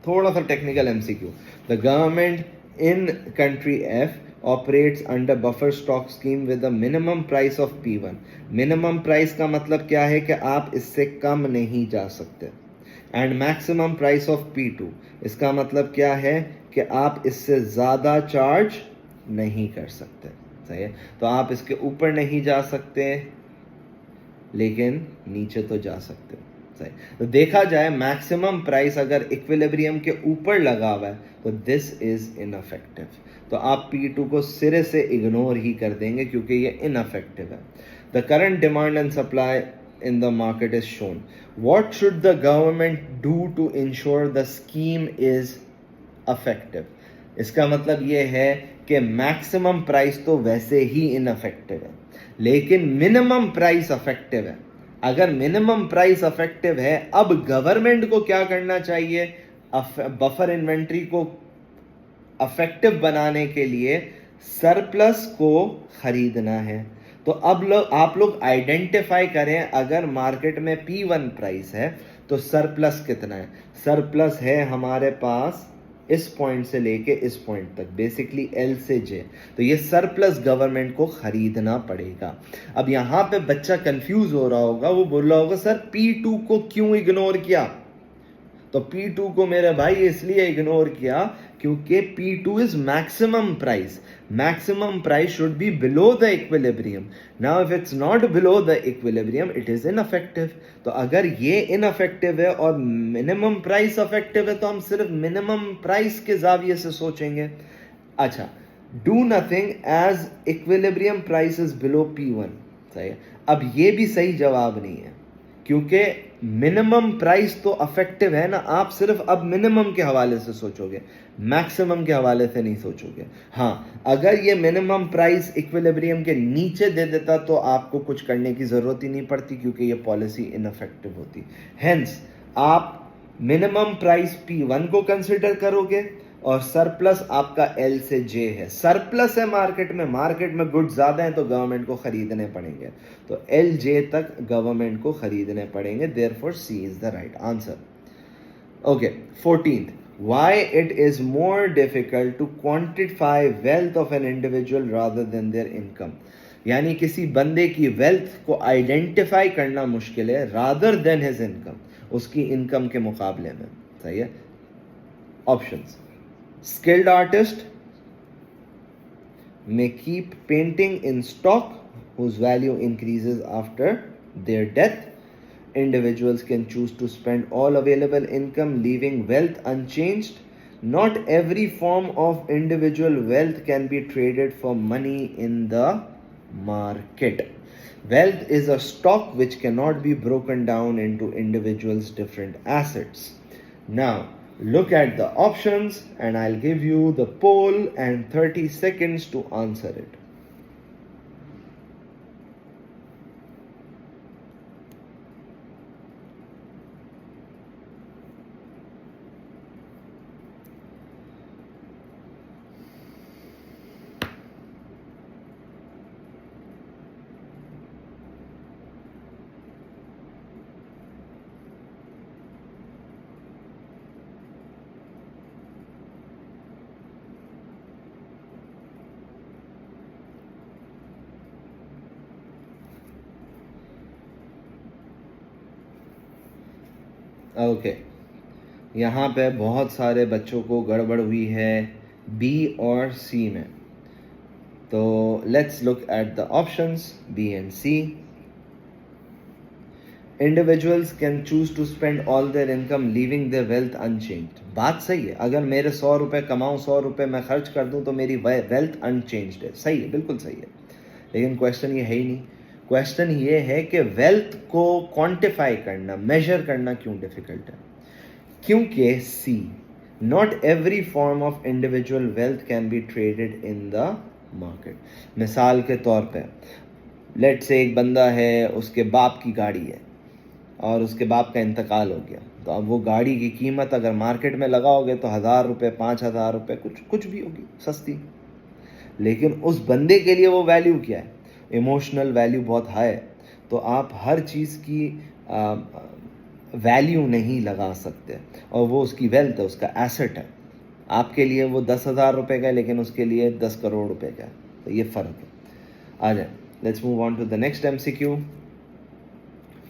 थोड़ा सा technical MCQ. The government in country F operates under buffer stock scheme with a minimum price of P1. Minimum price का मतलब क्या है कि आप इससे कम नहीं जा सकते। And maximum price of P2, इसका मतलब क्या है कि आप इससे ज़्यादा चार्ज नहीं कर सकते, सही है। तो आप इसके ऊपर नहीं जा सकते लेकिन नीचे तो जा सकते हो, सही। तो देखा जाए मैक्सिमम प्राइस अगर इक्विलिब्रियम के ऊपर लगा हुआ है तो दिस इज इनअफेक्टिव, तो आप P2 को सिरे से इग्नोर ही कर देंगे क्योंकि ये इनअफेक्टिव है। The current demand and supply in the market is shown. What should the government do to ensure the scheme is effective? इसका मतलब ये है कि मैक्सिमम प्राइस तो वैसे ही इनअफेक्टिव है लेकिन मिनिमम प्राइस अफेक्टिव है। अगर मिनिमम प्राइस अफेक्टिव है, अब गवर्नमेंट को क्या करना चाहिए? बफर इन्वेंट्री को अफेक्टिव बनाने के लिए सरप्लस को खरीदना है। तो अब आप लोग आइडेंटिफाई करें, अगर मार्केट में P1 प्राइस है तो सरप्लस कितना है? सरप्लस है हमारे पास इस पॉइंट से लेके इस पॉइंट तक, बेसिकली L से J। तो ये सरप्लस गवर्नमेंट को खरीदना पड़ेगा। अब यहां पे बच्चा कंफ्यूज हो रहा होगा, वो बोल रहा होगा सर P2 को क्यों इग्नोर किया? तो P2 को मेरे भाई इसलिए इग्नोर किया क्योंकि P2 is maximum price. Maximum price should be below the equilibrium. Now if it's not below the equilibrium it is ineffective. तो अगर ये इनअफेक्टिव है और मिनिमम प्राइस अफेक्टिव है तो हम सिर्फ मिनिमम प्राइस के जाविये से सोचेंगे। अच्छा, do nothing as equilibrium price is below P1, सही है। अब ये भी सही जवाब नहीं है क्योंकि मिनिमम प्राइस तो अफेक्टिव है ना, आप सिर्फ अब मिनिमम के हवाले से सोचोगे, मैक्सिमम के हवाले से नहीं सोचोगे। हाँ, अगर ये मिनिमम प्राइस इक्विलिब्रियम के नीचे दे देता तो आपको कुछ करने की ज़रूरत ही नहीं पड़ती क्योंकि ये पॉलिसी इनअफेक्टिव होती। हेंस आप मिनिमम प्राइस P1 को कंसिडर करोगे और सरप्लस आपका L से J है। सरप्लस है मार्केट में गुड्स ज़्यादा हैं तो गवर्नमेंट को खरीदने पड़ेंगे, तो L J तक गवर्नमेंट को खरीदने पड़ेंगे। Therefore C is the right answer. Okay, 14th, why it is more difficult to quantify wealth of an individual rather than their income? यानी किसी बंदे की वेल्थ को आइडेंटिफाई करना मुश्किल है रादर देन हिज इनकम, उसकी इनकम के मुकाबले में, सही है। Options: skilled artist may keep painting in stock whose value increases after their death. Individuals can choose to spend all available income leaving wealth unchanged. Not every form of individual wealth can be traded for money in the market. Wealth is a stock which cannot be broken down into individuals' different assets. Now look at the options and I'll give you the poll and 30 seconds to answer it. Okay, यहाँ पे बहुत सारे बच्चों को गड़बड़ हुई है बी और सी में। तो let's look at the options B and C. Individuals can choose to spend all their income leaving their wealth unchanged. बात सही है, अगर मेरे 100 रुपये कमाऊँ, 100 रुपये मैं खर्च कर दूँ तो मेरी वेल्थ अनचेंज्ड है, सही है, बिल्कुल सही है। लेकिन क्वेश्चन ये है ही नहीं। क्वेश्चन ये है कि वेल्थ को क्वांटिफाई करना, मेजर करना क्यों डिफिकल्ट है? क्योंकि C, not every form of individual wealth can be traded in the market. मिसाल के तौर पे लेट से एक बंदा है, उसके बाप की गाड़ी है और उसके बाप का इंतकाल हो गया, तो अब वो गाड़ी की कीमत अगर मार्केट में लगाओगे तो 1000 रुपये, 5000 रुपये, कुछ भी होगी, सस्ती। लेकिन उस बंदे के लिए वो वैल्यू क्या है? इमोशनल वैल्यू बहुत हाई है। तो आप हर चीज़ की वैल्यू नहीं लगा सकते, और वो उसकी वेल्थ है, उसका एसेट है। आपके लिए वो 10,000 रुपये का है लेकिन उसके लिए 10 करोड़ रुपए का है, तो ये फ़र्क है। आ जाए, let's move on to the next MCQ।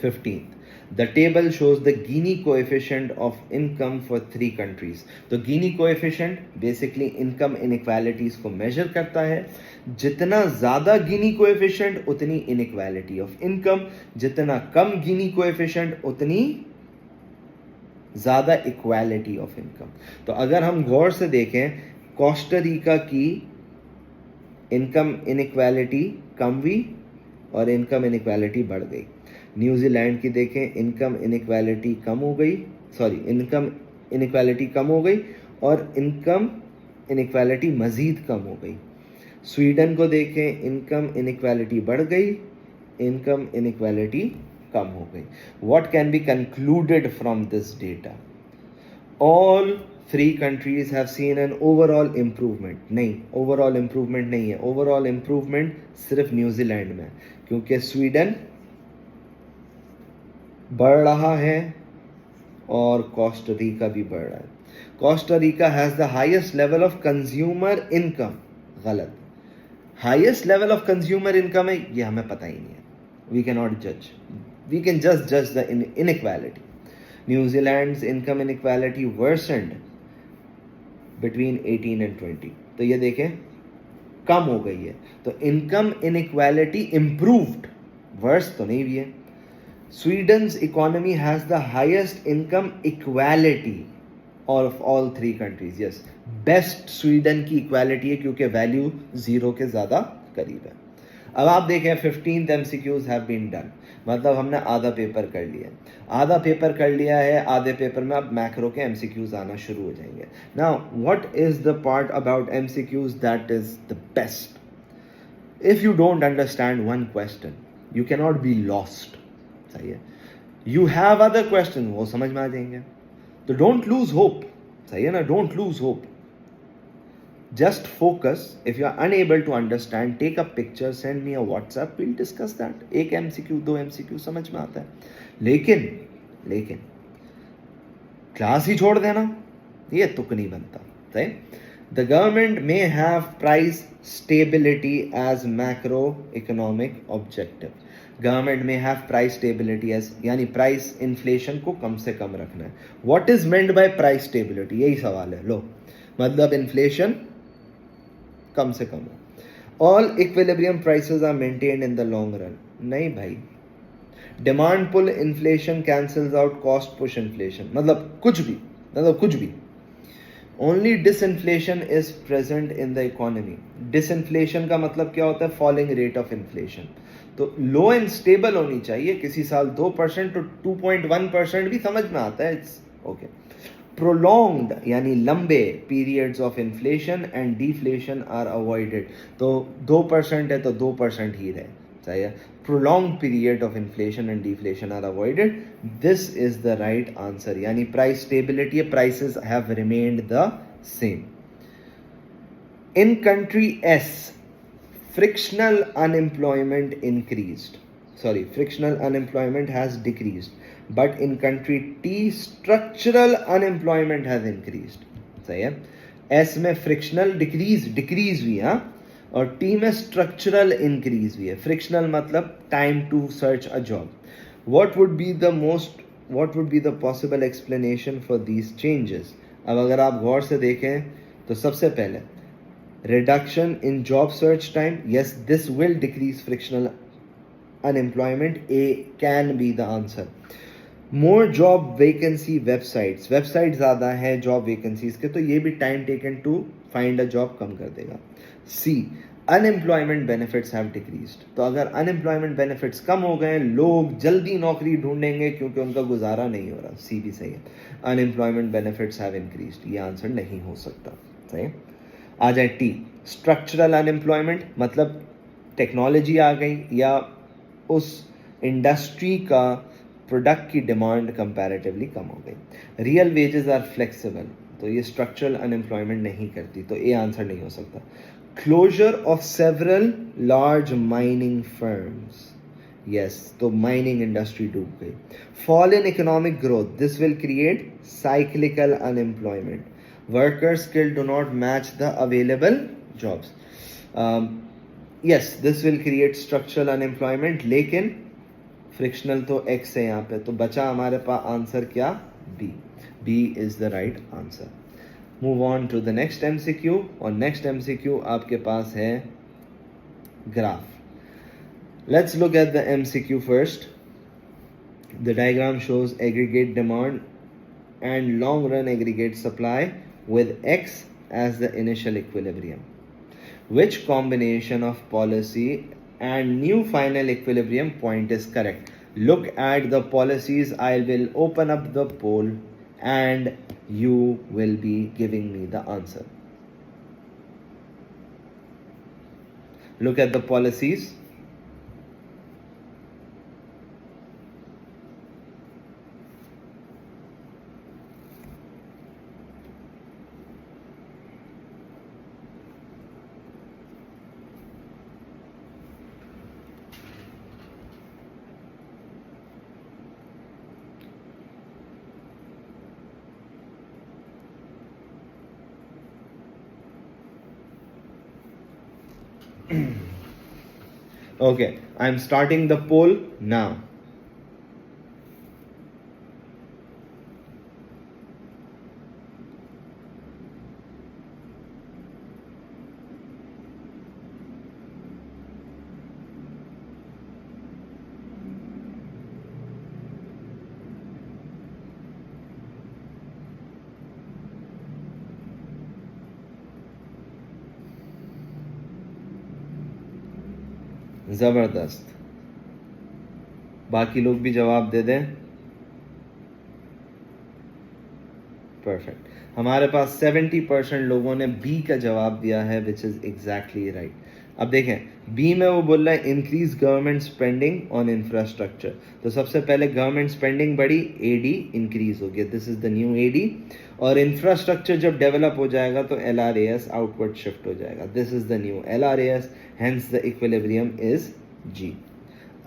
15th, The table shows the Gini coefficient of income for 3 countries. तो Gini coefficient basically income inequalities को measure करता है. जितना ज़्यादा Gini coefficient उतनी inequality of income, जितना कम Gini coefficient उतनी ज़्यादा इक्वालिटी ऑफ इनकम. तो अगर हम गौर से देखें, कोस्टारिका की इनकम इनइक्वालिटी कम हुई और इनकम इनइक्वालिटी बढ़ गई. न्यूजीलैंड की देखें, इनकम इनइक्वालिटी कम हो गई, इनकम इनइक्वालिटी कम हो गई और इनकम इनइक्वालिटी मज़ीद कम हो गई. स्वीडन को देखें, इनकम इनइक्वालिटी बढ़ गई, इनकम इनइक्वालिटी कम हो गई. What can be concluded from this data? All 3 countries have seen an overall improvement. नहीं, overall improvement नहीं है. overall improvement सिर्फ न्यूजीलैंड में, क्योंकि स्वीडन बढ़ रहा है और कोस्टारिका भी बढ़ रहा है. Costa Rica has the highest level of consumer income. गलत. Highest level of consumer income है, ये हमें पता ही नहीं है. वी कैन नॉट जज. We can just judge the inequality. New Zealand's income inequality worsened between 18 and 20. तो ये देखें, कम हो गई है. तो income inequality improved, worse तो नहीं भी है. Sweden's economy has the highest income equality of all 3 countries. Yes, best Sweden की equality है क्योंकि value 0 के ज़्यादा करीब है. अब आप देखें, 15th MCQs have been done. मतलब हमने आधा पेपर कर लिया. आधा पेपर कर लिया है, आधे पेपर में अब मैक्रो के MCQs आना शुरू हो जाएंगे. Now what is the part about MCQs that is the best? If you don't understand one question, you can not be lost. सही है. यू हैव अदर क्वेश्चन, वो समझ में आ जाएंगे. तो डोंट लूज होप. सही है ना, don't lose hope. Just focus. If you are unable to understand, take a picture, send me a WhatsApp, we'll discuss that. एक MCQ 2 MCQ समझ में आता है. लेकिन क्लास ही छोड़ देना, ये तुक नहीं बनता. सही. The government may have price stability as macroeconomic objective. Government may have price stability as, यानी price inflation को कम से कम रखना है. What is meant by price stability? यही सवाल है. लो, मतलब inflation कम से कम हो. All equilibrium prices are maintained in the long run. नहीं भाई. Demand pull inflation cancels out cost push inflation. मतलब कुछ भी. Only disinflation is present in the economy. Disinflation का मतलब क्या होता है? Falling rate of inflation. तो लो एंड स्टेबल होनी चाहिए. किसी साल 2% तो 2.1% भी समझ में आता है. It's okay. प्रोलॉन्ग्ड यानी लंबे periods of inflation and deflation are avoided. तो 2% है तो 2% ही रहे. सही है. Prolonged period of inflation and deflation are avoided. This is the right answer. यानी प्राइस स्टेबिलिटी है. Prices have remained the same. In country S, frictional unemployment has decreased, but in country T structural unemployment has increased. सही है. S में frictional decrease हुई है और T में structural increase हुई है. frictional मतलब time to search a job. What would be the possible explanation for these changes? अब अगर आप गौर से देखें तो सबसे पहले reduction in job search time. Yes, this will decrease frictional unemployment. A can be the answer. More job vacancy websites ज़्यादा है job vacancies के, तो ये भी time taken to find a job कम कर देगा. C, unemployment benefits have decreased. तो अगर unemployment benefits कम हो गए, लोग जल्दी नौकरी ढूंढेंगे क्योंकि उनका गुजारा नहीं हो रहा. C भी सही है. unemployment benefits have increased. ये आंसर नहीं हो सकता. सही. आ जाए टी, स्ट्रक्चरल अनएम्प्लॉयमेंट. मतलब टेक्नोलॉजी आ गई या उस इंडस्ट्री का प्रोडक्ट की डिमांड कंपैरेटिवली कम हो गई. Real wages are flexible. तो ये स्ट्रक्चरल अनएम्प्लॉयमेंट नहीं करती. तो ये आंसर नहीं हो सकता. Closure of several large mining firms. Yes, तो माइनिंग इंडस्ट्री डूब गई. Fall in economic growth. This will create cyclical unemployment. Workers skill do not match the available jobs. Yes, this will create structural unemployment. लेकिन फ्रिक्शनल तो x है यहाँ पे, तो बचा हमारे पास आंसर क्या, B. B is the right answer. Move on to the next MCQ, और next MCQ आपके पास है graph. Let's look at the MCQ first. The diagram shows aggregate demand and long run aggregate supply with X as the initial equilibrium. Which combination of policy and new final equilibrium point is correct? Look at the policies. I will open up the poll and you will be giving me the answer. Look at the policies. Okay, I'm starting the poll now. जबरदस्त, बाकी लोग भी जवाब दे दें. परफेक्ट. हमारे पास 70% लोगों ने बी का जवाब दिया है, विच इज एग्जैक्टली राइट. अब देखें, बी में वो बोल रहा है increase government spending on infrastructure. तो सबसे पहले गवर्नमेंट स्पेंडिंग बढ़ी, एडी इंक्रीज हो गया, this is the new AD. और इंफ्रास्ट्रक्चर जब डेवलप हो जाएगा तो एलआरएएस आउटवर्ड शिफ्ट हो जाएगा, this is the new LRAS, hence the equilibrium is G.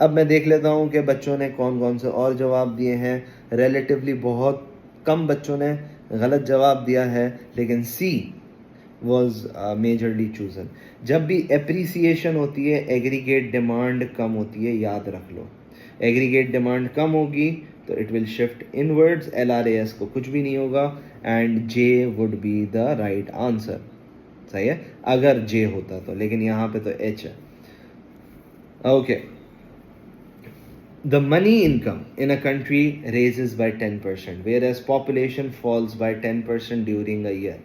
अब मैं देख लेता हूं कि बच्चों ने कौन कौन से और जवाब दिए हैं. रिलेटिवली बहुत कम बच्चों ने गलत जवाब दिया है, लेकिन सी वॉज मेजरली चूजन. जब भी एप्रिसिएशन होती है, एग्रीगेट डिमांड कम होती है, याद रख लो. एग्रीगेट डिमांड कम होगी तो इट विल शिफ्ट इनवर्ड्स, एलआरएएस को कुछ भी नहीं होगा, and J would be the right answer. सही है अगर जे होता तो, लेकिन यहाँ पे तो एच है. Okay. The money income in a country raises by 10%, whereas population falls by 10% during a year.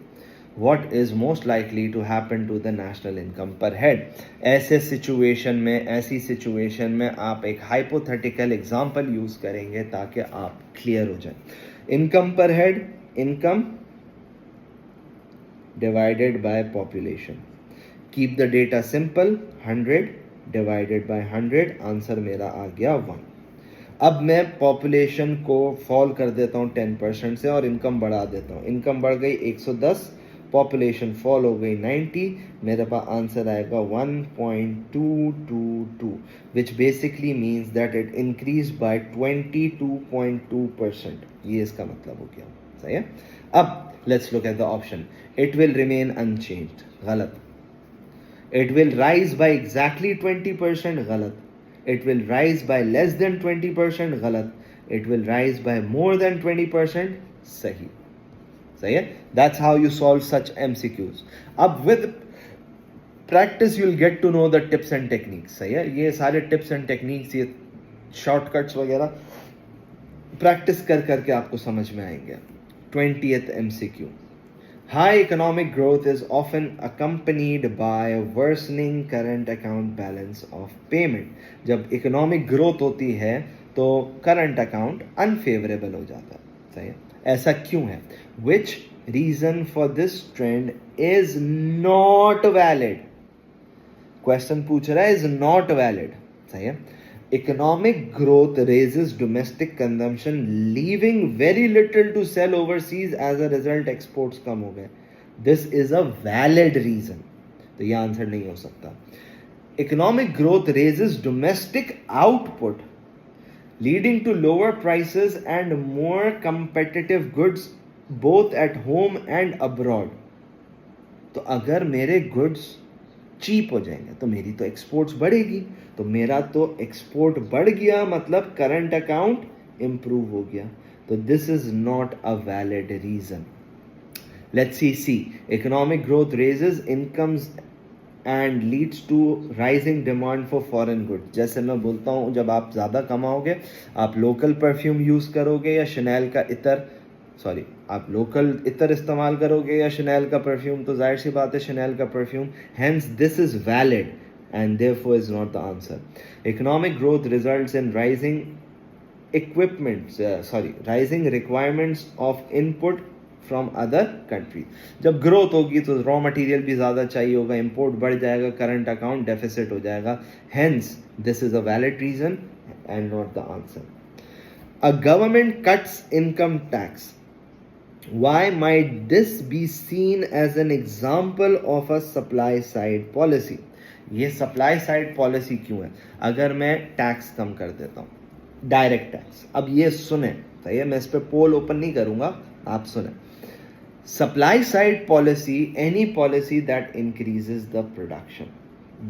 What is most likely to happen to the national income per head? ऐसी सिचुएशन में आप एक हाइपोथेटिकल एग्जाम्पल यूज करेंगे ताकि आप क्लियर हो जाए. इनकम पर head, income divided by population. Keep the data simple, 100 divided by 100, answer मेरा आ गया 1. अब मैं पॉपुलेशन को फॉल कर देता हूँ 10% से और इनकम बढ़ा देता हूँ. इनकम बढ़ गई 110, पॉपुलेशन फॉल हो गई 90, मेरे पास आंसर आएगा 1.222, which basically means that it increase by 22.2%. ये इसका मतलब हो गया. सही है. अब let's look at the option. It will remain unchanged, गलत. It will rise by exactly 20%, गलत. It will rise by less than 20%, गलत. It will rise by more than 20%, सही. सही है. That's how you solve such MCQs. अब with practice you'll get to know the tips and techniques. सही है. ये सारे tips and techniques, ये shortcuts वगैरह प्रैक्टिस कर करके आपको समझ में आएंगे. 20th MCQ. High economic growth is often accompanied by a worsening current account balance of payment. जब economic growth होती है तो current account unfavorable हो जाता है. सही है. ऐसा क्यों है? Which reason for this trend is not valid? Question पूछ रहा है, is not valid. सही है. Economic growth raises domestic consumption, leaving very little to sell overseas. As a result, exports कम हो गए. This is a valid reason. तो ये आंसर नहीं हो सकता. Economic growth raises domestic output, leading to lower prices and more competitive goods both at home and abroad. तो अगर मेरे goods चीप हो जाएंगे तो मेरी तो एक्सपोर्ट्स बढ़ेगी, तो मेरा तो एक्सपोर्ट बढ़ गया मतलब करंट अकाउंट इम्प्रूव हो गया. तो this is not a valid reason. Let's see C. Economic growth raises incomes and leads to rising demand for foreign goods. जैसे मैं बोलता हूँ जब आप ज़्यादा कमाओगे आप लोकल परफ्यूम यूज़ करोगे या शनैल का इतर आप लोकल इतर इस्तेमाल करोगे या शनैल का परफ्यूम, तो जाहिर सी बात है शनैल का perfume. Hence this is valid and therefore is not the answer. Economic growth results in rising rising requirements of input from other country. जब ग्रोथ होगी तो रॉ मटेरियल भी ज़्यादा चाहिए होगा, इंपोर्ट बढ़ जाएगा, करंट अकाउंट डेफिसिट हो जाएगा. Hence this is a valid reason and not the answer. A government cuts income tax. Why might this be seen as an example of a supply side policy? ये सप्लाई साइड पॉलिसी क्यों है? अगर मैं टैक्स कम कर देता हूँ, डायरेक्ट टैक्स. अब ये सुने, सही है, मैं इस पर पोल ओपन नहीं करूंगा, आप सुने. Supply side policy, any policy that increases the production.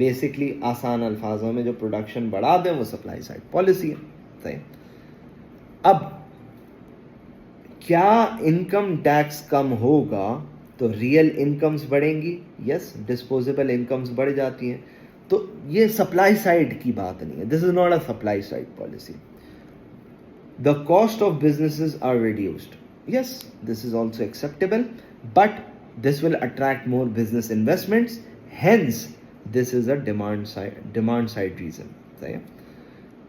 Basically आसान अल्फाजों में जो प्रोडक्शन बढ़ा दे वो सप्लाई साइड पॉलिसी है. सही. अब क्या इनकम टैक्स कम होगा तो रियल इनकम्स बढ़ेंगी? यस, डिस्पोजेबल इनकम्स बढ़ जाती हैं. तो ये सप्लाई साइड की बात नहीं है. This is not a supply side policy. The cost of businesses are reduced. Yes, this is also acceptable, but this will attract more business investments. Hence, this is a demand side reason.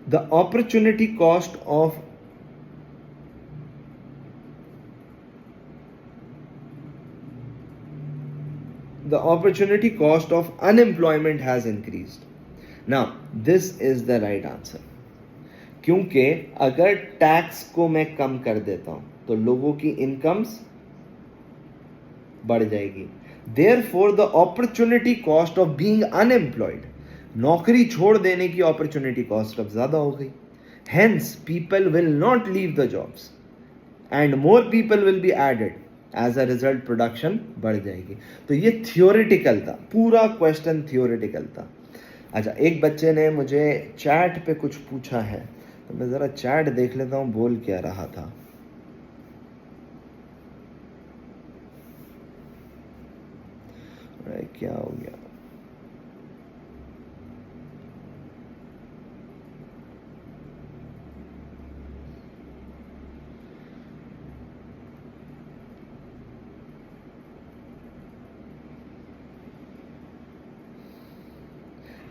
The opportunity cost of unemployment has increased. Now, this is the right answer. क्योंकि अगर टैक्स को मैं कम कर देता हूं तो लोगों की इनकम्स बढ़ जाएगी. Therefore the opportunity cost of being unemployed, नौकरी छोड़ देने की अपॉर्चुनिटी कॉस्ट अब ज्यादा हो गई. Hence people will not leave the jobs and more people will be added. As a result production बढ़ जाएगी. तो ये थियोरिटिकल था, पूरा क्वेश्चन थियोरिटिकल था. अच्छा, एक बच्चे ने मुझे चैट पे कुछ पूछा है, तो मैं ज़रा चैट देख लेता हूँ बोल क्या रहा था. क्या हो गया?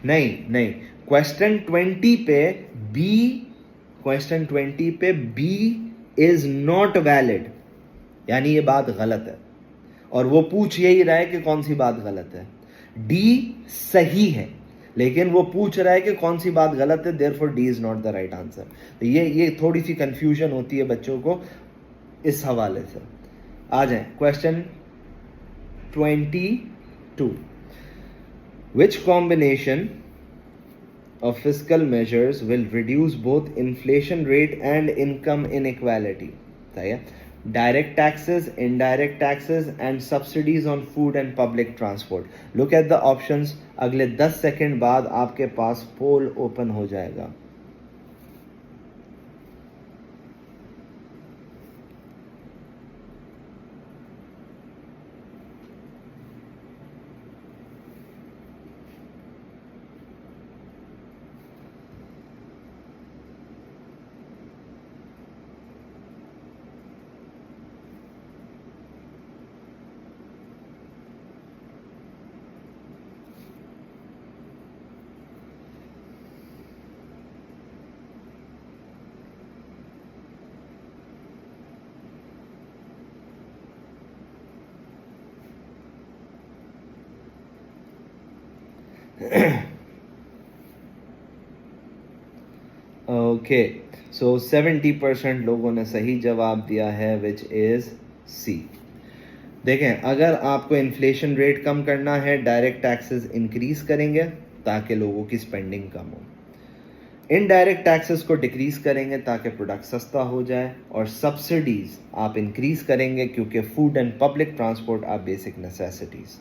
नहीं, क्वेश्चन 20 पे बी इज नॉट वैलिड, यानी ये बात गलत है. और वो पूछ यही रहा है कि कौन सी बात गलत है. डी सही है लेकिन वो पूछ रहा है कि कौन सी बात गलत है. Therefore D is not the right answer. तो ये थोड़ी सी कंफ्यूजन होती है बच्चों को इस हवाले से. आ जाए question 22. Which combination of fiscal measures will reduce both inflation rate and income inequality? सही है. Direct taxes, indirect taxes and subsidies on food and public transport. Look at the options. अगले 10 सेकेंड बाद आपके पास पोल ओपन हो जाएगा. ओके, सो 70% लोगों ने सही जवाब दिया है विच इज सी. देखें, अगर आपको इन्फ्लेशन रेट कम करना है डायरेक्ट टैक्सेस इंक्रीज करेंगे ताकि लोगों की स्पेंडिंग कम हो. इनडायरेक्ट टैक्सेस को डिक्रीज करेंगे ताकि प्रोडक्ट सस्ता हो जाए. और सब्सिडीज आप इंक्रीज करेंगे क्योंकि food and public transport are basic necessities.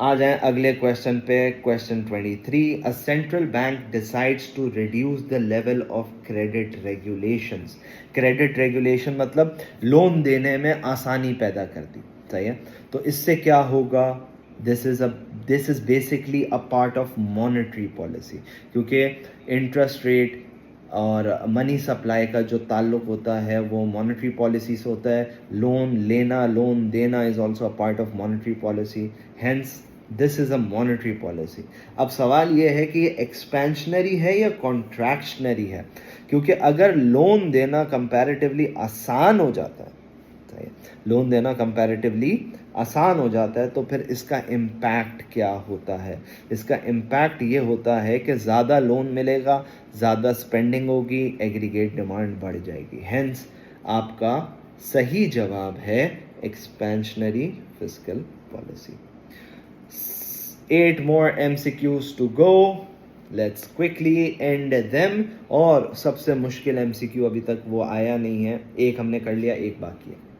आ जाएं अगले क्वेश्चन पे, question 23। A central bank decides to reduce the level of credit regulations. Credit regulation मतलब लोन देने में आसानी पैदा कर दी, सही है। तो इससे क्या होगा, this is basically a part of monetary policy, क्योंकि इंटरेस्ट रेट और मनी सप्लाई का जो ताल्लुक होता है वो मॉनेटरी पॉलिसी से होता है। लोन लेना, लोन देना is also a part of monetary policy, hence this is a monetary policy. अब सवाल ये है कि ये एक्सपेंशनरी है या कॉन्ट्रैक्शनरी है, क्योंकि अगर लोन देना कंपैरेटिवली आसान हो जाता है, लोन देना कंपैरेटिवली आसान हो जाता है, तो फिर इसका इम्पैक्ट क्या होता है। इसका इम्पैक्ट ये होता है कि ज़्यादा लोन मिलेगा, ज़्यादा स्पेंडिंग होगी, एग्रीगेट डिमांड बढ़ जाएगी। हेंस आपका सही जवाब है expansionary fiscal policy. 8 more MCQs to go. Let's quickly end them. और सबसे मुश्किल MCQ अभी तक वो आया नहीं है, एक हमने कर लिया, एक बाकी है।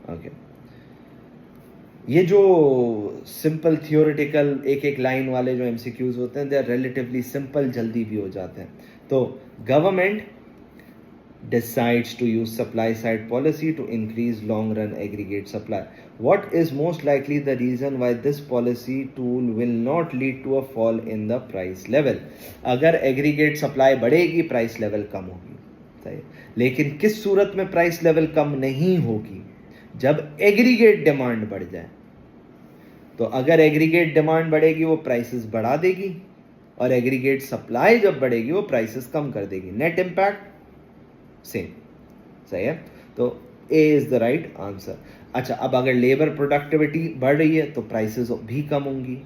ओके, ये जो सिंपल थियोरेटिकल एक एक लाइन वाले जो MCQs होते हैं, दे आर रिलेटिवली सिंपल, जल्दी भी हो जाते हैं। तो government decides to use supply side policy to increase long run aggregate supply. What is most likely the reason why this policy tool will not lead to a fall in the price level? अगर aggregate supply बढ़ेगी, price level कम होगी, सही। लेकिन किस सूरत में price level कम नहीं होगी? जब aggregate demand बढ़ जाए। तो अगर aggregate demand बढ़ेगी वो prices बढ़ा देगी, और aggregate supply जब बढ़ेगी वो prices कम कर देगी। Net impact सेम, सही है। तो ए इज द राइट आंसर। अच्छा, अब अगर लेबर प्रोडक्टिविटी बढ़ रही है तो प्राइसेस भी कम होंगी।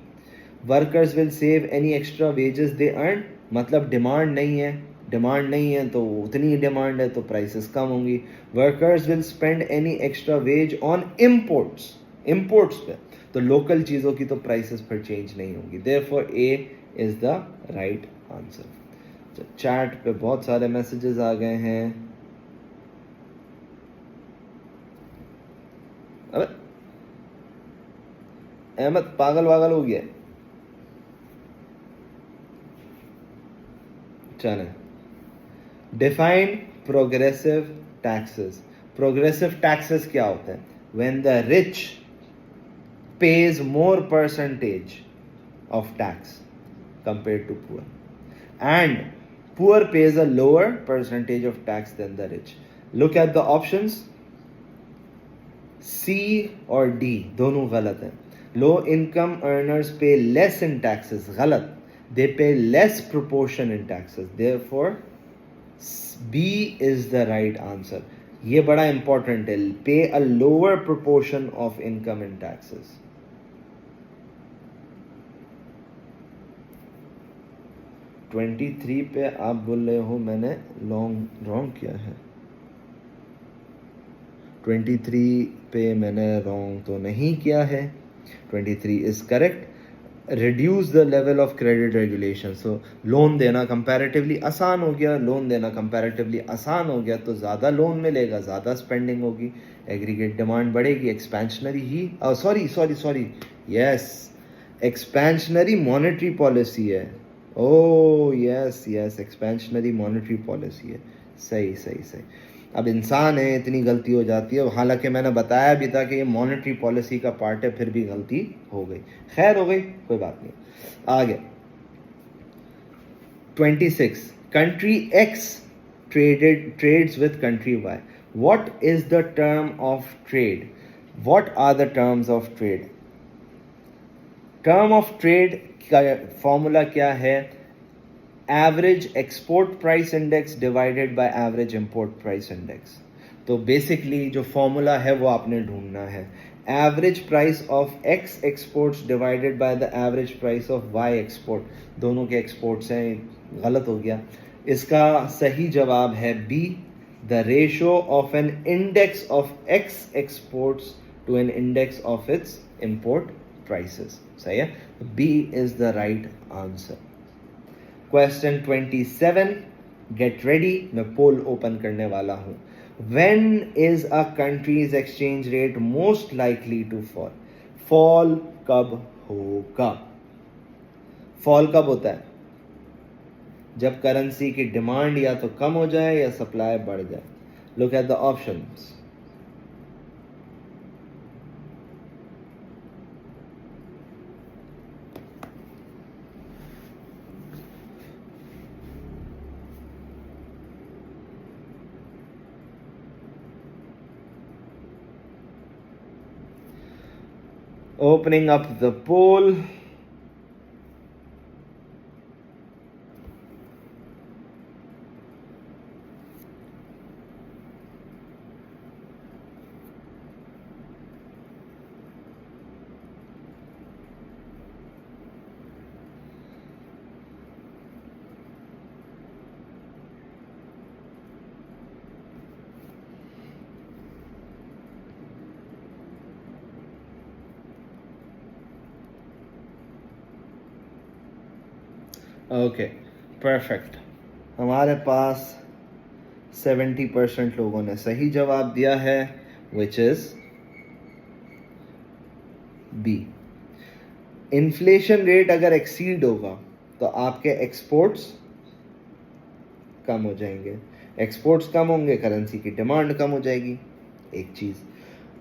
Workers will save any extra wages they earn, मतलब डिमांड नहीं है तो उतनी डिमांड है तो प्राइसेस कम होंगी। Workers will spend any extra wage on imports पे, तो लोकल चीज़ों की तो प्राइसेस फिर चेंज नहीं होंगी। Therefore A is the right answer. Chat पे बहुत सारे मैसेजेस आ गए हैं। अबे अहमद पागल वागल हो गया। चले, define progressive taxes. Progressive taxes क्या होते हैं? When the rich pays more percentage of tax compare to poor, and poor pays a lower percentage of tax than the rich. Look at the options, C और डी दोनों गलत हैं। Low income earners pay less in taxes, गलत। They pay less proportion in taxes, therefore B is the right answer. ये बड़ा इंपॉर्टेंट है, pay a lower proportion of income in taxes. Twenty 23 पे आप बोल रहे हो मैंने रॉन्ग किया है। 23 पे मैंने रॉन्ग तो नहीं किया है, 23 is correct. Reduce the level of credit regulation. So loan देना कंपैरेटिवली आसान हो गया, तो ज़्यादा लोन मिलेगा, ज़्यादा स्पेंडिंग होगी, एग्रीगेट डिमांड बढ़ेगी, एक्सपेंशनरी ही sorry yes, expansionary monetary policy है। Oh yes, expansionary monetary policy है, सही। अब इंसान है, इतनी गलती हो जाती है, हालांकि मैंने बताया भी था कि ये मॉनेटरी पॉलिसी का पार्ट है, फिर भी गलती हो गई, खैर हो गई, कोई बात नहीं। आगे 26, country X trades with country Y. What is the term of trade? What are the terms of trade? Term of trade का फॉर्मूला क्या है? Average export price index divided by average import price index. तो बेसिकली जो फॉर्मूला है वो आपने ढूंढना है, average price of X exports divided by the average price of Y export. दोनों के एक्सपोर्ट्स हैं, गलत हो गया। इसका सही जवाब है B, the ratio of an index of X exports to an index of its import prices, सही है। B is the right answer. Question 27, get ready, मैं पोल ओपन करने वाला हूं। When is a country's exchange rate most likely to fall? Fall कब होगा। फॉल कब होता है? जब करेंसी की डिमांड या तो कम हो जाए या सप्लाई बढ़ जाए। Look at the options. Opening up the poll. Okay, perfect. हमारे पास 70% लोगों ने सही जवाब दिया है, which is B. Inflation rate अगर एक्सीड होगा तो आपके एक्सपोर्ट्स कम हो जाएंगे। एक्सपोर्ट्स कम होंगे, करेंसी की डिमांड कम हो जाएगी, एक चीज़।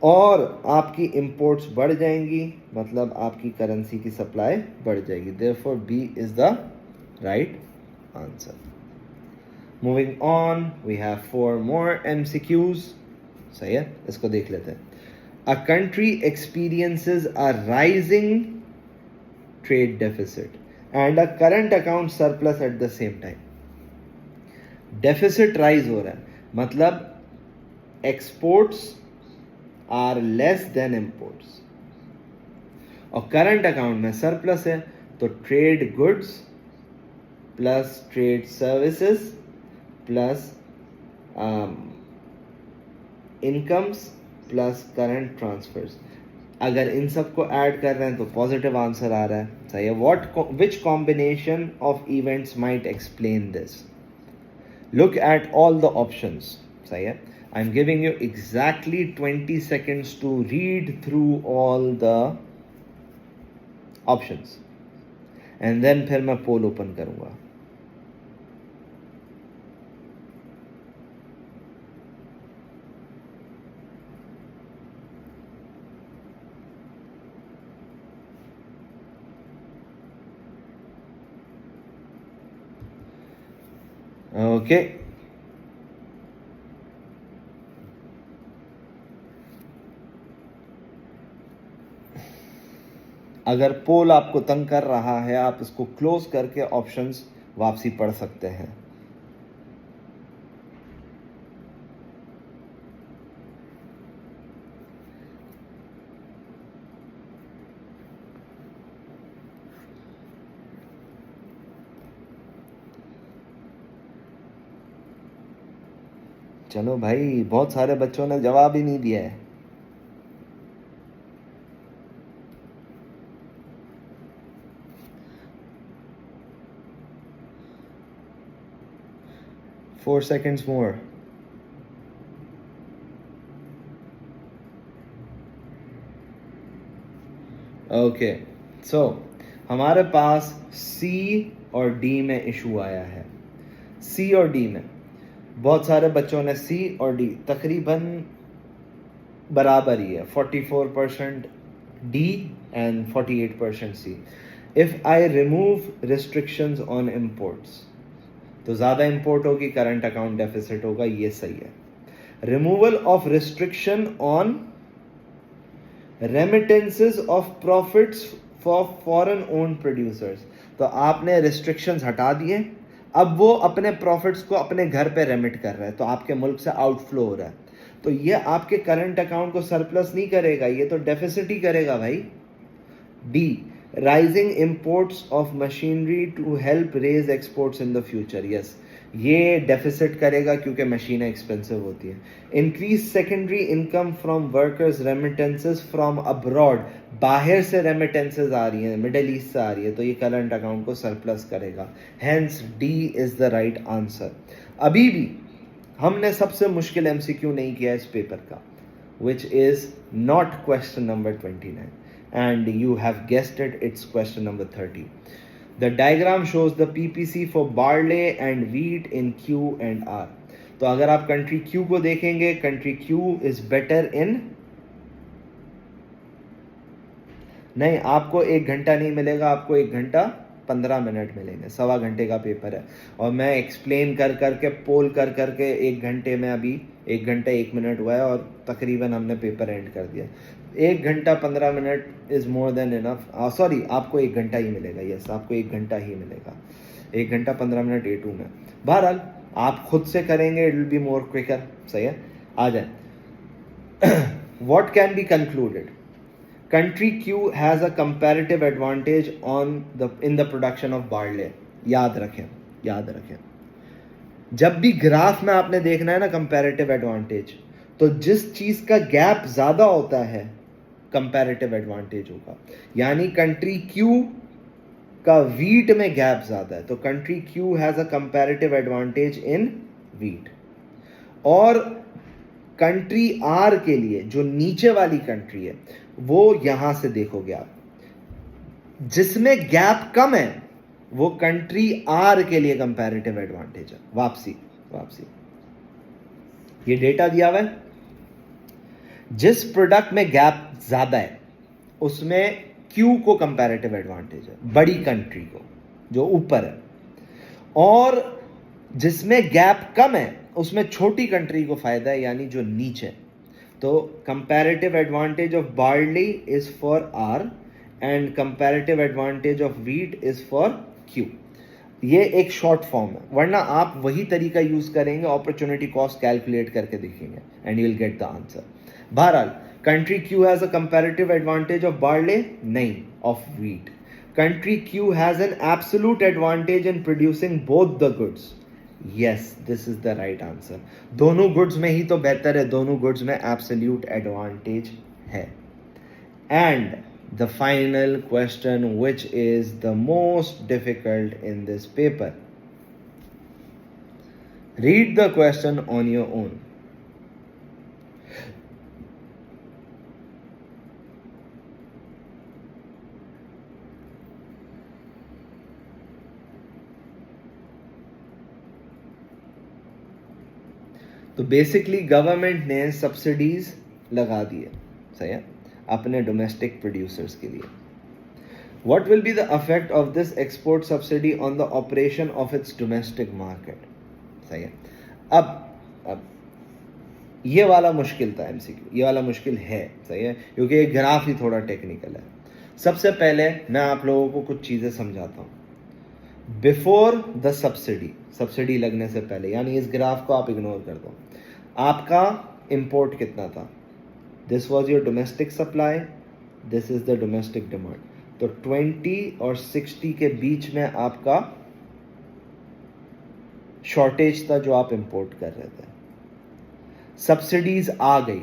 और आपकी इंपोर्ट्स बढ़ जाएंगी, मतलब आपकी करेंसी की सप्लाई बढ़ जाएगी। Therefore B is the right answer. Moving on, we have 4 more MCQs। सही है, इसको देख लेते हैं। A country experiences a rising trade deficit and a current account surplus at the same time. Deficit rise हो रहा है, मतलब exports are less than imports, और करंट अकाउंट में सरप्लस है, तो trade goods plus trade services plus incomes plus current transfers, अगर इन सब को ऐड कर रहे हैं तो पॉजिटिव आंसर आ रहा है। सही है। Which combination of events might explain this? Look at all the options. सही है। I am giving you exactly 20 seconds to read through all the options and then फिर मैं पोल ओपन करूंगा। ओके, अगर पोल आपको तंग कर रहा है, आप इसको क्लोज करके ऑप्शंस वापसी पढ़ सकते हैं। चलो भाई, बहुत सारे बच्चों ने जवाब ही नहीं दिया है। Four seconds more. ओके, सो हमारे पास सी और डी में इशू आया है। सी और डी में बहुत सारे बच्चों ने सी और डी तकरीबन बराबर ही है, 44% D and 48% C. If I remove restrictions on imports तो ज़्यादा इंपोर्ट होगी, करंट अकाउंट डेफिसिट होगा, ये सही है। Removal of restriction on remittances of profits for foreign owned producers, तो आपने रिस्ट्रिक्शंस हटा दिए, अब वो अपने प्रॉफिट्स को अपने घर पे रेमिट कर रहा है, तो आपके मुल्क से आउटफ्लो हो रहा है, तो ये आपके करंट अकाउंट को सरप्लस नहीं करेगा, ये तो डेफिसिट ही करेगा भाई। D, rising imports of machinery to help raise exports in the future, yes, ये डेफिसिट करेगा क्योंकि मशीनें एक्सपेंसिव होती है। Increase secondary income from workers remittances from abroad, बाहर से रेमिटेंसेस आ रही हैं, मिडिल ईस्ट से आ रही है, तो ये करंट अकाउंट को सरप्लस करेगा। Hence D is the right answer. अभी भी हमने सबसे मुश्किल MCQ नहीं किया इस पेपर का, which is not question number 29। and you have guessed it, it's question number 30. The diagram shows the PPC for barley and wheat in Q and R. तो अगर आप कंट्री Q को देखेंगे, country Q is better in, नहीं आपको 1 घंटा नहीं मिलेगा, आपको 1 घंटा 15 मिनट मिलेंगे, 1.25 घंटे का पेपर है और मैं एक्सप्लेन कर करके पोल कर करके 1 घंटे में, अभी 1 घंटा 1 मिनट हुआ है और तकरीबन हमने पेपर एंड कर दिया। 1 घंटा 15 minute is more than enough. Sorry, आपको 1 घंटा ही मिलेगा, यस आपको 1 घंटा ही मिलेगा, 1 घंटा 15 मिनट A2 में। बहरहाल आप खुद से करेंगे, it will be more quicker. सही है, आ जाए। What can be concluded? Country Q has a comparative advantage in the production of barley. याद रखें, याद रखें, जब भी ग्राफ में आपने देखना है ना कंपैरेटिव एडवांटेज, तो जिस चीज का गैप ज्यादा होता है कंपैरेटिव एडवांटेज होगा। यानी कंट्री Q का वीट में गैप ज्यादा है, तो country Q has a comparative advantage in wheat. और कंट्री R के लिए जो नीचे वाली कंट्री है, वो यहां से देखोगे आप, जिसमें गैप कम है वो कंट्री R के लिए कंपैरेटिव एडवांटेज है। वापसी वापसी, ये डेटा दिया हुआ है, जिस प्रोडक्ट में गैप ज्यादा है उसमें Q को कंपैरेटिव एडवांटेज है, बड़ी कंट्री को जो ऊपर है, और जिसमें गैप कम है उसमें छोटी कंट्री को फायदा है, यानी जो नीचे। तो comparative advantage of barley is for R and comparative advantage of wheat is for Q। ये एक शॉर्ट फॉर्म है, वरना आप वही तरीका यूज करेंगे, अपॉर्चुनिटी कॉस्ट कैलकुलेट करके देखेंगे and you will get the answer. बहरहाल country Q has a comparative advantage of barley, नहीं, of wheat. Country Q has an absolute advantage in producing both the goods. Yes, this is the right answer. दोनों गुड्स में ही तो बेहतर है, दोनों गुड्स में एब्सोल्यूट एडवांटेज है। And the final question, which is the most difficult in this paper. Read the question on your own. तो बेसिकली गवर्नमेंट ने सब्सिडीज लगा दी है, सही है, अपने डोमेस्टिक प्रोड्यूसर्स के लिए। What will be the effect of this export subsidy on the operation of its domestic market? सही है। अब ये वाला मुश्किल था MCQ, ये वाला मुश्किल है, सही है, क्योंकि ये ग्राफ ही थोड़ा टेक्निकल है। सबसे पहले मैं आप लोगों को कुछ चीज़ें समझाता हूँ। बिफोर द सब्सिडी, सब्सिडी लगने से पहले, यानी इस ग्राफ को आप इग्नोर कर दो, आपका इंपोर्ट कितना था? This was your domestic supply, this is the domestic demand. तो 20 और 60 के बीच में आपका शॉर्टेज था जो आप इंपोर्ट कर रहे थे। सब्सिडीज आ गई,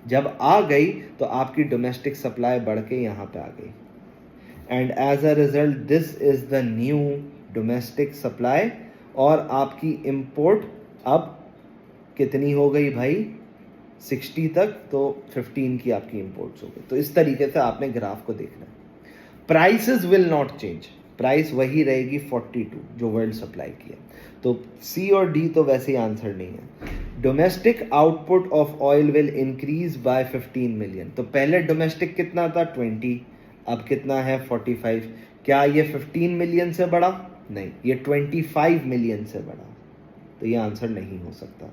जब आ गई तो आपकी डोमेस्टिक सप्लाई बढ़ के यहां पे आ गई, and as a result this is the new domestic supply. और आपकी इंपोर्ट अब कितनी हो गई भाई? 60 तक, तो 15 की आपकी इंपोर्ट्स हो गई। तो इस तरीके से आपने ग्राफ को देखना है। Prices will not change, price वही रहेगी 42 जो वर्ल्ड सप्लाई की है। तो सी और डी तो वैसे ही आंसर नहीं है। Domestic output of oil will increase by 15 million. तो पहले डोमेस्टिक कितना था? 20, अब कितना है? 45। क्या ये 15 मिलियन से बढ़ा? नहीं, ये 25 मिलियन से बढ़ा। तो ये आंसर नहीं हो सकता।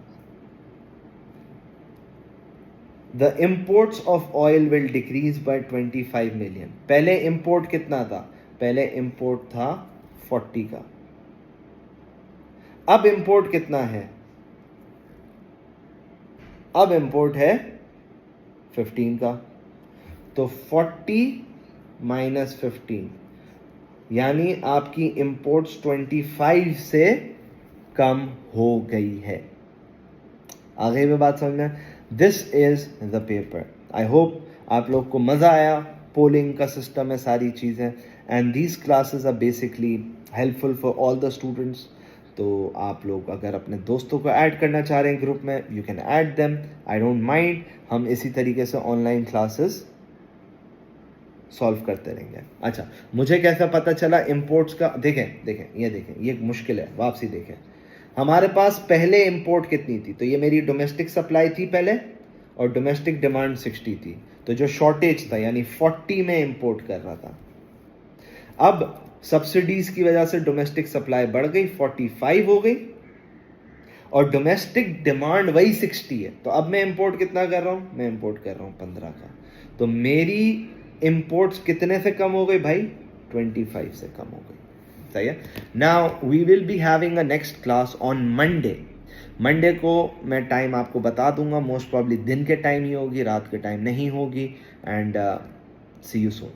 The imports of oil will decrease by 25 million. पहले इंपोर्ट कितना था? पहले इंपोर्ट था 40 का, अब इंपोर्ट कितना है? अब इंपोर्ट है 15 का। तो 40 माइनस 15, यानी आपकी इंपोर्ट्स 25 से कम हो गई है। आगे में बात समझ में? This is the paper. I hope आप लोग को मज़ा आया। पोलिंग का सिस्टम है, सारी चीज़ें, and these classes are basically helpful for all the students. तो आप लोग अगर अपने दोस्तों को ऐड करना चाह रहे हैं ग्रुप में, you can add them, I don't mind. हम इसी तरीके से ऑनलाइन क्लासेस सॉल्व करते रहेंगे। अच्छा, मुझे कैसा पता चला इंपोर्ट्स का? देखें, ये मुश्किल है, वापसी देखें। हमारे पास पहले इंपोर्ट कितनी थी? तो ये मेरी डोमेस्टिक सप्लाई थी पहले, और डोमेस्टिक डिमांड 60 थी। तो जो शॉर्टेज था यानी 40 में इंपोर्ट कर रहा था। अब सब्सिडीज की वजह से डोमेस्टिक सप्लाई बढ़ गई, 45 हो गई, और डोमेस्टिक डिमांड वही 60 है। तो अब मैं इंपोर्ट कितना कर रहा हूं? मैं इंपोर्ट कर रहा हूं 15 का। तो मेरी इंपोर्ट्स कितने से कम हो गई भाई? 25 से कम हो गई। सही है। Now we will be having a next class on Monday को मैं टाइम आपको बता दूंगा। मोस्ट प्रॉब्ली दिन के टाइम ही होगी, रात के टाइम नहीं होगी। And see you soon.